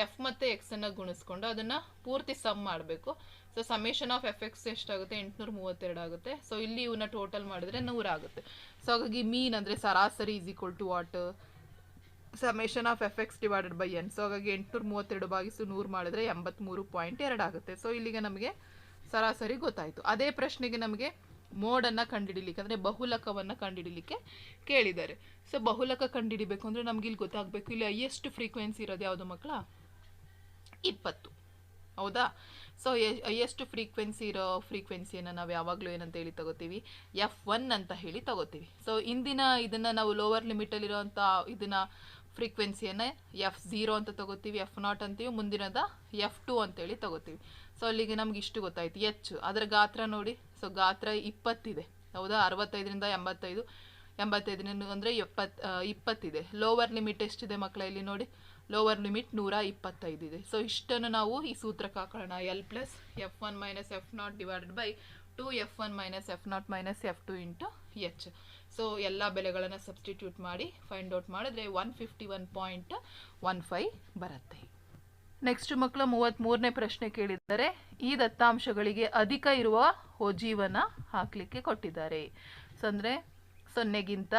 ಎಫ್ ಮತ್ತು ಎಕ್ಸನ್ನು ಗುಣಿಸ್ಕೊಂಡು ಅದನ್ನು ಪೂರ್ತಿ ಸಮ್ ಮಾಡಬೇಕು. So summation of F X ಎಷ್ಟಾಗುತ್ತೆ, 832 ಆಗುತ್ತೆ. ಸೊ ಇಲ್ಲಿ ಇವನ್ನ ಟೋಟಲ್ ಮಾಡಿದ್ರೆ 100 ಆಗುತ್ತೆ. ಸೊ ಹಾಗಾಗಿ ಮೀನ್ ಅಂದರೆ ಸರಾಸರಿ is equal to what, summation of F X divided by N. So ಹಾಗಾಗಿ 832 ಭಾಗಿಸು 100 ಮಾಡಿದ್ರೆ 83.2 ಆಗುತ್ತೆ. ಸೊ ಇಲ್ಲಿಗೆ ನಮಗೆ ಸರಾಸರಿ ಗೊತ್ತಾಯಿತು. ಅದೇ ಪ್ರಶ್ನೆಗೆ ನಮಗೆ ಮೋಡನ್ನು ಕಂಡುಹಿಡಿಲಿಕ್ಕೆ ಅಂದರೆ ಬಹುಲಕವನ್ನು ಕಂಡುಹಿಡಿಲಿಕ್ಕೆ ಕೇಳಿದ್ದಾರೆ. ಸೊ ಬಹುಲಕ ಕಂಡುಹಿಡಿಬೇಕು ಅಂದರೆ ನಮ್ಗೆ ಇಲ್ಲಿ ಗೊತ್ತಾಗಬೇಕು, ಇಲ್ಲಿ ಹೈಯೆಸ್ಟ್ ಫ್ರೀಕ್ವೆನ್ಸಿ ಇರೋದು ಯಾವುದು ಮಕ್ಕಳ, 20. ಹೌದಾ? ಸೊ ಹೈಯೆಸ್ಟ್ ಫ್ರೀಕ್ವೆನ್ಸಿ ಇರೋ ಫ್ರೀಕ್ವೆನ್ಸಿಯನ್ನು ನಾವು ಯಾವಾಗಲೂ ಏನಂತ ಹೇಳಿ ತಗೋತೀವಿ, F1 ಅಂತ ಹೇಳಿ ತಗೋತೀವಿ. ಸೊ ಇಂದಿನ ಇದನ್ನು ನಾವು ಲೋವರ್ ಲಿಮಿಟಲ್ಲಿರೋಂಥ ಇದನ್ನು ಫ್ರೀಕ್ವೆನ್ಸಿಯನ್ನು F0 ಅಂತ ತಗೋತೀವಿ, F0 ಅಂತೀವಿ, ಮುಂದಿನದ F2 ಅಂತೇಳಿ ತಗೋತೀವಿ. ಸೊ ಅಲ್ಲಿಗೆ ನಮ್ಗೆ ಇಷ್ಟು ಗೊತ್ತಾಯ್ತು. ಎಚ್ ಅದರ ಗಾತ್ರ ನೋಡಿ, ಸೊ ಗಾತ್ರ 20 ಇದೆ. ಹೌದಾ? 65ರಿಂದ 85, 85 ಅಂದರೆ 20 ಇದೆ. ಲೋವರ್ ಲಿಮಿಟ್ ಎಷ್ಟಿದೆ ಮಕ್ಕಳ, ಇಲ್ಲಿ ನೋಡಿ ಲೋವರ್ ಲಿಮಿಟ್ 125 ಇದೆ. ಸೊ ಇಷ್ಟನ್ನು ನಾವು ಈ ಸೂತ್ರಕ್ಕೆ ಹಾಕೋಣ, L plus F1 minus F0 divided by 2F1 minus F0 minus F2 into H. So ಎಲ್ಲ ಬೆಲೆಗಳನ್ನು ಸಬ್ಸ್ಟಿಟ್ಯೂಟ್ ಮಾಡಿ ಫೈಂಡ್ ಔಟ್ ಮಾಡಿದ್ರೆ 151.15 ಬರುತ್ತೆ. ನೆಕ್ಸ್ಟ್ ಮಕ್ಕಳು 33ನೇ ಪ್ರಶ್ನೆ ಕೇಳಿದ್ದಾರೆ. ಈ ದತ್ತಾಂಶಗಳಿಗೆ ಅಧಿಕ ಇರುವ ಹೊಜೀವನ ಹಾಕಲಿಕ್ಕೆ ಕೊಟ್ಟಿದ್ದಾರೆ. ಸೊ ಅಂದರೆ 0ಗಿಂತ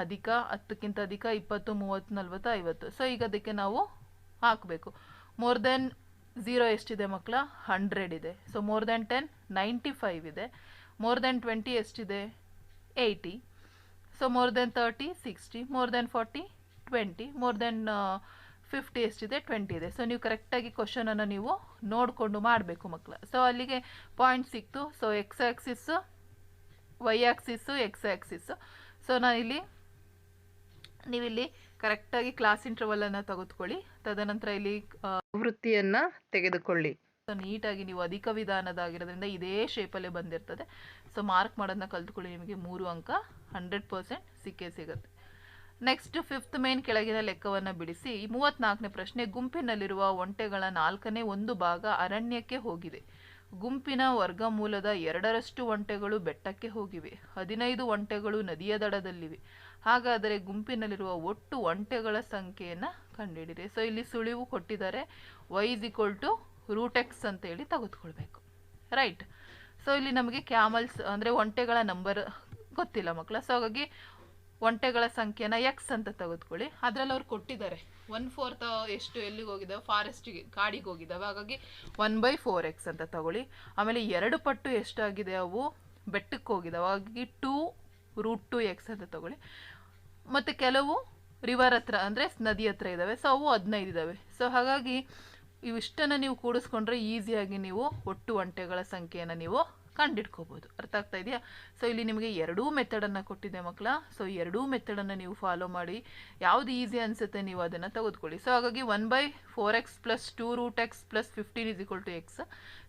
ಅಧಿಕ, 10ಕ್ಕಿಂತ ಅಧಿಕ, 20, 30, 40, 50. ಸೊ ಈಗ ಅದಕ್ಕೆ ನಾವು ಹಾಕಬೇಕು. ಮೋರ್ ದೆನ್ 0 ಎಷ್ಟಿದೆ ಮಕ್ಕಳ, 100 ಇದೆ. ಸೊ ಮೋರ್ ದೆನ್ 10 95 ಇದೆ. ಮೋರ್ ದೆನ್ 20 ಎಷ್ಟಿದೆ, 80. So more than 30 60, more than 40 20, more than 50 ಎಷ್ಟಿದೆ, 20 ಇದೆ. ಸೊ ನೀವು ಕರೆಕ್ಟಾಗಿ ಕ್ವಶನನ್ನು ನೀವು ನೋಡಿಕೊಂಡು ಮಾಡಬೇಕು ಮಕ್ಕಳ. ಸೊ ಅಲ್ಲಿಗೆ ಪಾಯಿಂಟ್ ಸಿಕ್ತು. So X axis, Y axis, X axis. So ನಾನಿಲ್ಲಿ ನೀವಿಲ್ಲಿ ಕರೆಕ್ಟಾಗಿ ಕ್ಲಾಸ್ ಇಂಟರ್ವಲನ್ನು ತೆಗೆದುಕೊಳ್ಳಿ, ತದನಂತರ ಇಲ್ಲಿ ವೃತ್ತಿಯನ್ನು ತೆಗೆದುಕೊಳ್ಳಿ. ಸೊ ನೀಟಾಗಿ ನೀವು ಅಧಿಕ ವಿಧಾನದಾಗಿರೋದ್ರಿಂದ ಇದೇ ಶೇಪಲ್ಲೇ ಬಂದಿರ್ತದೆ. ಸೊ ಮಾರ್ಕ್ ಮಾಡೋದನ್ನ ಕಲ್ತ್ಕೊಳ್ಳಿ, ನಿಮಗೆ 3 ಅಂಕ 100% ಸಿಕ್ಕೇ ಸಿಗುತ್ತೆ. ನೆಕ್ಸ್ಟ್ 5th ಮೇನ್ ಕೆಳಗಿನ ಲೆಕ್ಕವನ್ನು ಬಿಡಿಸಿ. ಈ 34ನೇ ಪ್ರಶ್ನೆ, ಗುಂಪಿನಲ್ಲಿರುವ ಒಂಟೆಗಳ 4ನೇ 1 ಭಾಗ ಅರಣ್ಯಕ್ಕೆ ಹೋಗಿದೆ. ಗುಂಪಿನ ವರ್ಗಮೂಲದ 2ರಷ್ಟು ಒಂಟೆಗಳು ಬೆಟ್ಟಕ್ಕೆ ಹೋಗಿವೆ. 15 ಒಂಟೆಗಳು ನದಿಯ ದಡದಲ್ಲಿವೆ. ಹಾಗಾದರೆ ಗುಂಪಿನಲ್ಲಿರುವ ಒಟ್ಟು ಒಂಟೆಗಳ ಸಂಖ್ಯೆಯನ್ನು ಕಂಡುಹಿಡಿಯಿರಿ. ಸೊ ಇಲ್ಲಿ ಸುಳಿವು ಕೊಟ್ಟಿದ್ದಾರೆ, y √x ಅಂತೇಳಿ ತೆಗೆದುಕೊಳ್ಬೇಕು. ರೈಟ್. ಸೊ ಇಲ್ಲಿ ನಮಗೆ ಕ್ಯಾಮಲ್ಸ್ ಅಂದರೆ ಒಂಟೆಗಳ ನಂಬರ್ ಗೊತ್ತಿಲ್ಲ ಮಕ್ಕಳ. ಸೊ ಹಾಗಾಗಿ ಒಂಟೆಗಳ ಸಂಖ್ಯೆನ ಎಕ್ಸ್ ಅಂತ ತೆಗೆದುಕೊಳ್ಳಿ. ಅದರಲ್ಲಿ ಅವ್ರು ಕೊಟ್ಟಿದ್ದಾರೆ 1/4 ಎಷ್ಟು ಎಲ್ಲಿಗೆ ಹೋಗಿದ್ದಾವೆ, ಫಾರೆಸ್ಟಿಗೆ ಕಾಡಿಗೆ ಹೋಗಿದ್ದಾವೆ, ಹಾಗಾಗಿ 1/4x ಅಂತ ತಗೊಳ್ಳಿ. ಆಮೇಲೆ 2 ಪಟ್ಟು ಎಷ್ಟಾಗಿದೆ, ಅವು ಬೆಟ್ಟಕ್ಕೆ ಹೋಗಿದ್ದಾವೆ, ಹಾಗಾಗಿ 2√2x ಅಂತ ತಗೊಳ್ಳಿ. ಮತ್ತು ಕೆಲವು ರಿವರ್ ಹತ್ರ ಅಂದರೆ ನದಿ ಹತ್ರ ಇದ್ದಾವೆ, ಸೊ ಅವು 15 ಇದ್ದಾವೆ. ಸೊ ಹಾಗಾಗಿ ಇವಿಷ್ಟನ್ನು ನೀವು ಕೂಡಿಸ್ಕೊಂಡ್ರೆ ಈಸಿಯಾಗಿ ನೀವು ಒಟ್ಟು ಒಂಟೆಗಳ ಸಂಖ್ಯೆಯನ್ನು ನೀವು ಕಂಡಿಡ್ಕೋಬೋದು. ಅರ್ಥ ಆಗ್ತಾ ಇದೆಯಾ? ಸೊ ಇಲ್ಲಿ ನಿಮಗೆ 2 ಮೆಥಡನ್ನು ಕೊಟ್ಟಿದೆ ಮಕ್ಕಳ. ಸೊ 2 ಮೆಥಡನ್ನು ನೀವು ಫಾಲೋ ಮಾಡಿ ಯಾವುದು ಈಸಿ ಅನಿಸುತ್ತೆ ನೀವು ಅದನ್ನು ತೆಗೆದುಕೊಳ್ಳಿ. ಸೊ ಹಾಗಾಗಿ 1/4x + 2√x + 15 = x.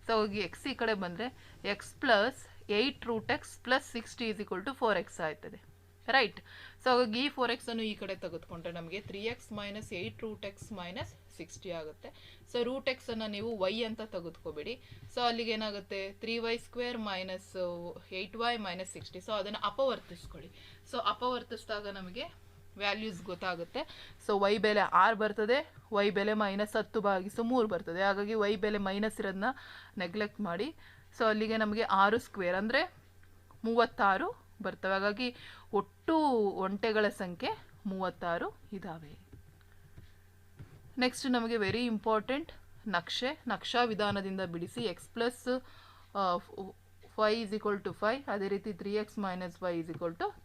ಸೊ ಹಾಗಾಗಿ ಎಕ್ಸ್ ಈ ಕಡೆ ಬಂದರೆ x + 8√x + 60 = 4x ಆಯ್ತದೆ, ರೈಟ್. ಸೊ ಹಾಗಾಗಿ ಈ 4x ಅನ್ನು ಈ ಕಡೆ ತೆಗೆದುಕೊಂಡ್ರೆ ನಮಗೆ 3x - 8√x - 60 ಆಗುತ್ತೆ. ಸೊ √x ಅನ್ನು ನೀವು y ಅಂತ ತೆಗೆದುಕೋಬೇಡಿ. ಸೊ ಅಲ್ಲಿಗೆ ಏನಾಗುತ್ತೆ 3y² - 8y - 60. ಸೊ ಅದನ್ನು ಅಪವರ್ತಿಸ್ಕೊಳ್ಳಿ. ಸೊ ಅಪವರ್ತಿಸಿದಾಗ ನಮಗೆ ವ್ಯಾಲ್ಯೂಸ್ ಗೊತ್ತಾಗುತ್ತೆ. ಸೊ y ಬೆಲೆ 6 ಬರ್ತದೆ, y ಬೆಲೆ -10/3 ಬರ್ತದೆ. ಹಾಗಾಗಿ y ಬೆಲೆ ಮೈನಸ್ ಇರೋದನ್ನ ನೆಗ್ಲೆಕ್ಟ್ ಮಾಡಿ. ಸೊ ಅಲ್ಲಿಗೆ ನಮಗೆ 6² ಅಂದರೆ 36 ಬರ್ತವೆ. ಹಾಗಾಗಿ ಒಟ್ಟು ಒಂಟೆಗಳ ಸಂಖ್ಯೆ 36 ಇದ್ದಾವೆ. ನೆಕ್ಸ್ಟ್ ನಮಗೆ ವೆರಿ ಇಂಪಾರ್ಟೆಂಟ್ ನಕ್ಷಾ ವಿಧಾನದಿಂದ ಬಿಡಿಸಿ. x + 5 = 5, ಅದೇ ರೀತಿ 3x - y =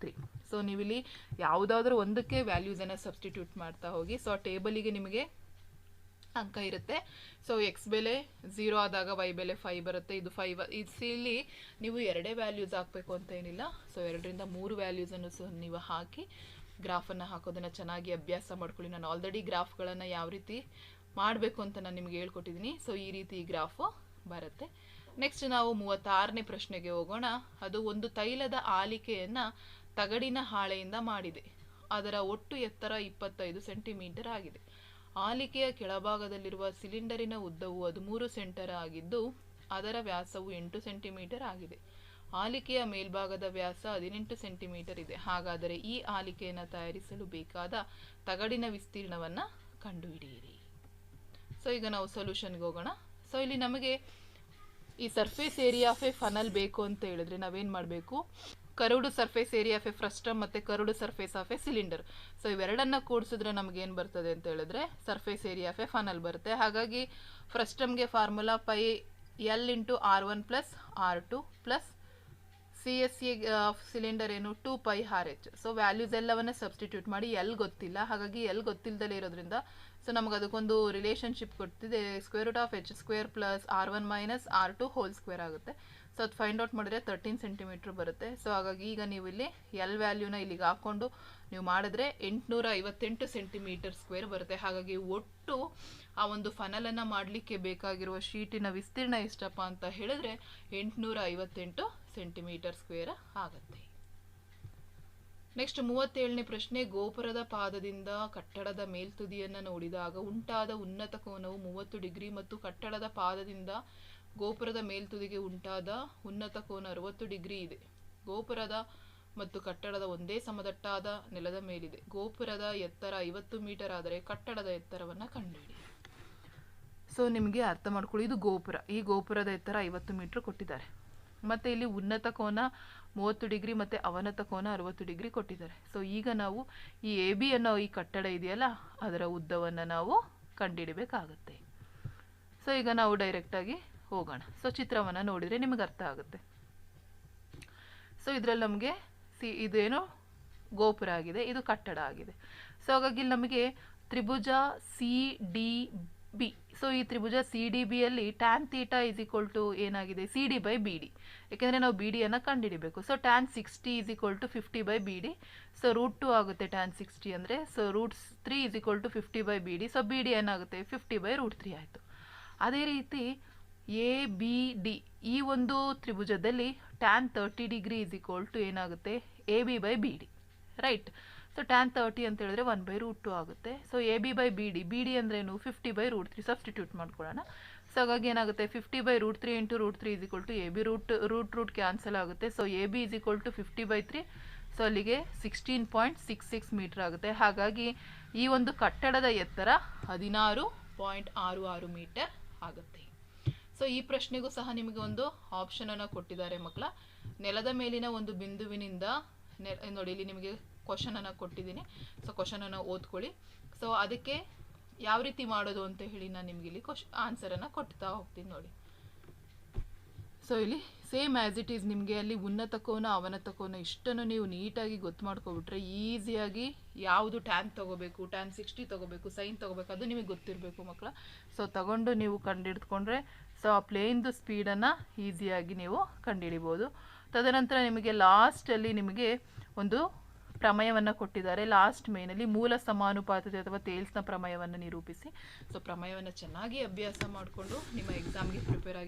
3. ಸೊ ನೀವಿಲ್ಲಿ ಯಾವುದಾದ್ರೂ ಒಂದಕ್ಕೆ ವ್ಯಾಲ್ಯೂಸನ್ನು ಸಬ್ಸ್ಟಿಟ್ಯೂಟ್ ಮಾಡ್ತಾ ಹೋಗಿ. ಸೊ ಆ ಟೇಬಲಿಗೆ ನಿಮಗೆ ಅಂಕ ಇರುತ್ತೆ. ಸೊ ಎಕ್ಸ್ ಬೆಲೆ 0 ಆದಾಗ y ಬೆಲೆ 5 ಬರುತ್ತೆ, ಇದು 5. ಇಲ್ಲಿ ನೀವು 2 ವ್ಯಾಲ್ಯೂಸ್ ಹಾಕಬೇಕು ಅಂತ ಏನಿಲ್ಲ. ಸೊ 2ರಿಂದ 3 ವ್ಯಾಲ್ಯೂಸನ್ನು ಸಹ ನೀವು ಹಾಕಿ ಗ್ರಾಫನ್ನು ಹಾಕೋದನ್ನು ಚೆನ್ನಾಗಿ ಅಭ್ಯಾಸ ಮಾಡ್ಕೊಳ್ಳಿ. ನಾನು ಆಲ್ರೆಡಿ ಗ್ರಾಫ್ಗಳನ್ನು ಯಾವ ರೀತಿ ಮಾಡಬೇಕು ಅಂತ ನಾನು ನಿಮಗೆ ಹೇಳ್ಕೊಟ್ಟಿದ್ದೀನಿ. ಸೊ ಈ ರೀತಿ ಗ್ರಾಫು ಬರುತ್ತೆ. ನೆಕ್ಸ್ಟ್ ನಾವು 36ನೇ ಪ್ರಶ್ನೆಗೆ ಹೋಗೋಣ. ಅದು ಒಂದು ತೈಲದ ಆಲಿಕೆಯನ್ನು ತಗಡಿನ ಹಾಳೆಯಿಂದ ಮಾಡಿದೆ. ಅದರ ಒಟ್ಟು ಎತ್ತರ 25 ಸೆಂಟಿಮೀಟರ್ ಆಗಿದೆ. ಆಲಿಕೆಯ ಕೆಳಭಾಗದಲ್ಲಿರುವ ಸಿಲಿಂಡರಿನ ಉದ್ದವು 13 ಸೆಂಟರ್ ಆಗಿದ್ದು ಅದರ ವ್ಯಾಸವು 8 ಸೆಂಟಿಮೀಟರ್ ಆಗಿದೆ. ಆಲಿಕೆಯ ಮೇಲ್ಭಾಗದ ವ್ಯಾಸ 18 ಸೆಂಟಿಮೀಟರ್ ಇದೆ. ಹಾಗಾದರೆ ಈ ಆಲಿಕೆಯನ್ನು ತಯಾರಿಸಲು ಬೇಕಾದ ತಗಡಿನ ವಿಸ್ತೀರ್ಣವನ್ನು ಕಂಡುಹಿಡಿಯಿರಿ. ಸೊ ಈಗ ನಾವು ಸೊಲ್ಯೂಷನ್ಗೆ ಹೋಗೋಣ. ಸೊ ಇಲ್ಲಿ ನಮಗೆ ಈ surface area of a funnel ಬೇಕು ಅಂತ ಹೇಳಿದ್ರೆ ನಾವೇನು ಮಾಡಬೇಕು, curved surface area of a frustum ಮತ್ತು curved surface of a cylinder. So ಇವೆರಡನ್ನ ಕೂಡಿಸಿದ್ರೆ ನಮಗೇನು ಬರ್ತದೆ ಅಂತ ಹೇಳಿದ್ರೆ surface area of a funnel ಬರುತ್ತೆ. ಹಾಗಾಗಿ ಫ್ರಸ್ಟಮ್ಗೆ formula πL × R1 + R2 + CSA of cylinder ಏನು 2πRH. ಸೊ ವ್ಯಾಲ್ಯೂಸ್ ಎಲ್ಲವನ್ನ ಸಬ್ಸ್ಟಿಟ್ಯೂಟ್ ಮಾಡಿ. ಎಲ್ ಗೊತ್ತಿಲ್ಲ, ಹಾಗಾಗಿ ಎಲ್ ಗೊತ್ತಿಲ್ಲದಲೇ ಇರೋದ್ರಿಂದ ಸೊ ನಮಗೆ ಅದಕ್ಕೊಂದು ರಿಲೇಷನ್ಶಿಪ್ ಕೊಡ್ತಿದೆ. √h² + R1 - R2² ಆಗುತ್ತೆ. ಸೊ ಅದು ಫೈಂಡ್ ಔಟ್ ಮಾಡಿದ್ರೆ 13 ಸೆಂಟಿಮೀಟರ್ ಬರುತ್ತೆ. ಸೊ ಹಾಗಾಗಿ ಈಗ ನೀವು ಇಲ್ಲಿ ಎಲ್ ವ್ಯಾಲ್ಯೂನ ಇಲ್ಲಿಗೆ ಹಾಕ್ಕೊಂಡು ನೀವು ಮಾಡಿದ್ರೆ 858 ಸೆಂಟಿಮೀಟರ್² ಬರುತ್ತೆ. ಹಾಗಾಗಿ ಒಟ್ಟು ಆ ಒಂದು ಫನಲನ್ನು ಮಾಡಲಿಕ್ಕೆ ಬೇಕಾಗಿರುವ ಶೀಟಿನ ವಿಸ್ತೀರ್ಣ ಎಷ್ಟಪ್ಪ ಅಂತ ಹೇಳಿದ್ರೆ 858 ಸೆಂಟಿಮೀಟರ್² ಆಗುತ್ತೆ. ನೆಕ್ಸ್ಟ್ 37ನೇ ಪ್ರಶ್ನೆ. ಗೋಪುರದ ಪಾದದಿಂದ ಕಟ್ಟಡದ ಮೇಲ್ತುದಿಯನ್ನು ನೋಡಿದಾಗ ಉಂಟಾದ ಉನ್ನತ ಕೋನವು 30 ಡಿಗ್ರಿ ಮತ್ತು ಕಟ್ಟಡದ ಪಾದದಿಂದ ಗೋಪುರದ ಮೇಲ್ತುದಿಗೆ ಉಂಟಾದ ಉನ್ನತ ಕೋನ 60 ಡಿಗ್ರಿ ಇದೆ. ಗೋಪುರದ ಮತ್ತು ಕಟ್ಟಡದ ಒಂದೇ ಸಮತಟ್ಟಾದ ನೆಲದ ಮೇಲಿದೆ. ಗೋಪುರದ ಎತ್ತರ 50 ಮೀಟರ್ ಆದರೆ ಕಟ್ಟಡದ ಎತ್ತರವನ್ನು ಕಂಡುಹಿಡಿ. ಸೊ ನಿಮಗೆ ಅರ್ಥ ಮಾಡ್ಕೊಳ್ಳಿ, ಇದು ಗೋಪುರ. ಈ ಗೋಪುರದ ಎತ್ತರ 50 ಮೀಟರ್ ಕೊಟ್ಟಿದ್ದಾರೆ. ಮತ್ತು ಇಲ್ಲಿ ಉನ್ನತ ಕೋನ 30 ಡಿಗ್ರಿ ಮತ್ತು ಅವನತ ಕೋನ 60 ಡಿಗ್ರಿ ಕೊಟ್ಟಿದ್ದಾರೆ. ಸೊ ಈಗ ನಾವು ಈ AB ಅನ್ನೋ ಈ ಕಟ್ಟಡ ಇದೆಯಲ್ಲ ಅದರ ಉದ್ದವನ್ನು ನಾವು ಕಂಡುಹಿಡಬೇಕಾಗುತ್ತೆ. ಸೊ ಈಗ ನಾವು ಡೈರೆಕ್ಟಾಗಿ ಹೋಗೋಣ. ಸೊ ಚಿತ್ರವನ್ನು ನೋಡಿದರೆ ನಿಮಗೆ ಅರ್ಥ ಆಗುತ್ತೆ. ಸೊ ಇದರಲ್ಲಿ ನಮಗೆ ಇದೇನು ಗೋಪುರ ಆಗಿದೆ, ಇದು ಕಟ್ಟಡ ಆಗಿದೆ. ಸೊ ಹಾಗಾಗಿ ನಮಗೆ ತ್ರಿಭುಜ CDB. ಸೊ ಈ ತ್ರಿಭುಜ CDBಯಲ್ಲಿ tan θ = ಏನಾಗಿದೆ CD/BD. ಯಾಕೆಂದರೆ ನಾವು BDಯನ್ನು ಕಂಡುಹಿಡಿಬೇಕು. So tan 60 = 50/BD. ಸೊ √2 ಆಗುತ್ತೆ tan 60 ಅಂದರೆ. So √3 = 50/BD. ಸೊ BD ಏನಾಗುತ್ತೆ 50/√3 ಆಯಿತು. ಅದೇ ರೀತಿ ABD ಈ ಒಂದು ತ್ರಿಭುಜದಲ್ಲಿ tan 30 ಡಿಗ್ರಿ = ಏನಾಗುತ್ತೆ AB/BD, ರೈಟ್. ಸೊ tan 30 ಅಂತ ಹೇಳಿದ್ರೆ 1/√2 ಆಗುತ್ತೆ. ಸೊ AB/BD, BD ಅಂದ್ರೇನು 50/√3. ಸಬ್ಸ್ಟಿಟ್ಯೂಟ್ ಮಾಡ್ಕೊಳ್ಳೋಣ. ಸೊ ಹಾಗಾಗಿ ಏನಾಗುತ್ತೆ 50/√3 × √3 = AB. ರೂಟ್ ಕ್ಯಾನ್ಸಲ್ ಆಗುತ್ತೆ. So AB = 50/3. ಸೊ ಅಲ್ಲಿಗೆ 16.66 ಮೀಟರ್ ಆಗುತ್ತೆ. ಹಾಗಾಗಿ ಈ ಒಂದು ಕಟ್ಟಡದ ಎತ್ತರ 16.66 ಮೀಟರ್ ಆಗುತ್ತೆ. ಸೊ ಈ ಪ್ರಶ್ನೆಗೂ ಸಹ ನಿಮಗೆ ಒಂದು ಆಪ್ಷನನ್ನು ಕೊಟ್ಟಿದ್ದಾರೆ ಮಕ್ಕಳ. ನೆಲದ ಮೇಲಿನ ಒಂದು ಬಿಂದುವಿನಿಂದ ನೋಡಿ ಇಲ್ಲಿ ನಿಮಗೆ ಕ್ವಶನನ್ನು ಕೊಟ್ಟಿದ್ದೀನಿ. ಸೊ ಕ್ವಶನನ್ನು ಓದ್ಕೊಳ್ಳಿ. ಸೊ ಅದಕ್ಕೆ ಯಾವ ರೀತಿ ಮಾಡೋದು ಅಂತ ಹೇಳಿ ನಾನು ನಿಮ್ಗೆ ಇಲ್ಲಿ ಆನ್ಸರನ್ನು ಕೊಡ್ತಾ ಹೋಗ್ತೀನಿ ನೋಡಿ. ಸೊ ಇಲ್ಲಿ ಸೇಮ್ ಆ್ಯಸ್ ಇಟ್ ಈಸ್ ನಿಮಗೆ ಅಲ್ಲಿ ಉನ್ನತ ಕೋನ ಅವನತ ಕೋನ ಇಷ್ಟನ್ನು ನೀವು ನೀಟಾಗಿ ಗೊತ್ತು ಮಾಡ್ಕೊಬಿಟ್ರೆ ಈಸಿಯಾಗಿ ಯಾವುದು ಟ್ಯಾನ್ ತೊಗೋಬೇಕು, ಟ್ಯಾನ್ 60 ತೊಗೋಬೇಕು, ಸೈನ್ ತೊಗೋಬೇಕು ಅದು ನಿಮಗೆ ಗೊತ್ತಿರಬೇಕು ಮಕ್ಕಳ. ಸೊ ತಗೊಂಡು ನೀವು ಕಂಡುಹಿಡ್ಕೊಂಡ್ರೆ ಸೊ ಆ ಪ್ಲೇನ್ದು ಸ್ಪೀಡನ್ನು ಈಸಿಯಾಗಿ ನೀವು ಕಂಡುಹಿಡಿಬೋದು. ತದನಂತರ ನಿಮಗೆ ಲಾಸ್ಟಲ್ಲಿ ನಿಮಗೆ ಒಂದು ಪ್ರಮೇಯವನ್ನು ಕೊಟ್ಟಿದ್ದಾರೆ. ಲಾಸ್ಟ್ ಮೇನಲ್ಲಿ ಮೂಲ ಸಮಾನುಪಾತತೆ ಅಥವಾ ತೇಲ್ಸ್ನ ಪ್ರಮೇಯವನ್ನು ನಿರೂಪಿಸಿ. ಸೊ ಪ್ರಮೇಯವನ್ನು ಚೆನ್ನಾಗಿ ಅಭ್ಯಾಸ ಮಾಡಿಕೊಂಡು ನಿಮ್ಮ ಎಕ್ಸಾಮ್ಗೆ ಪ್ರಿಪೇರ್ ಆಗಿ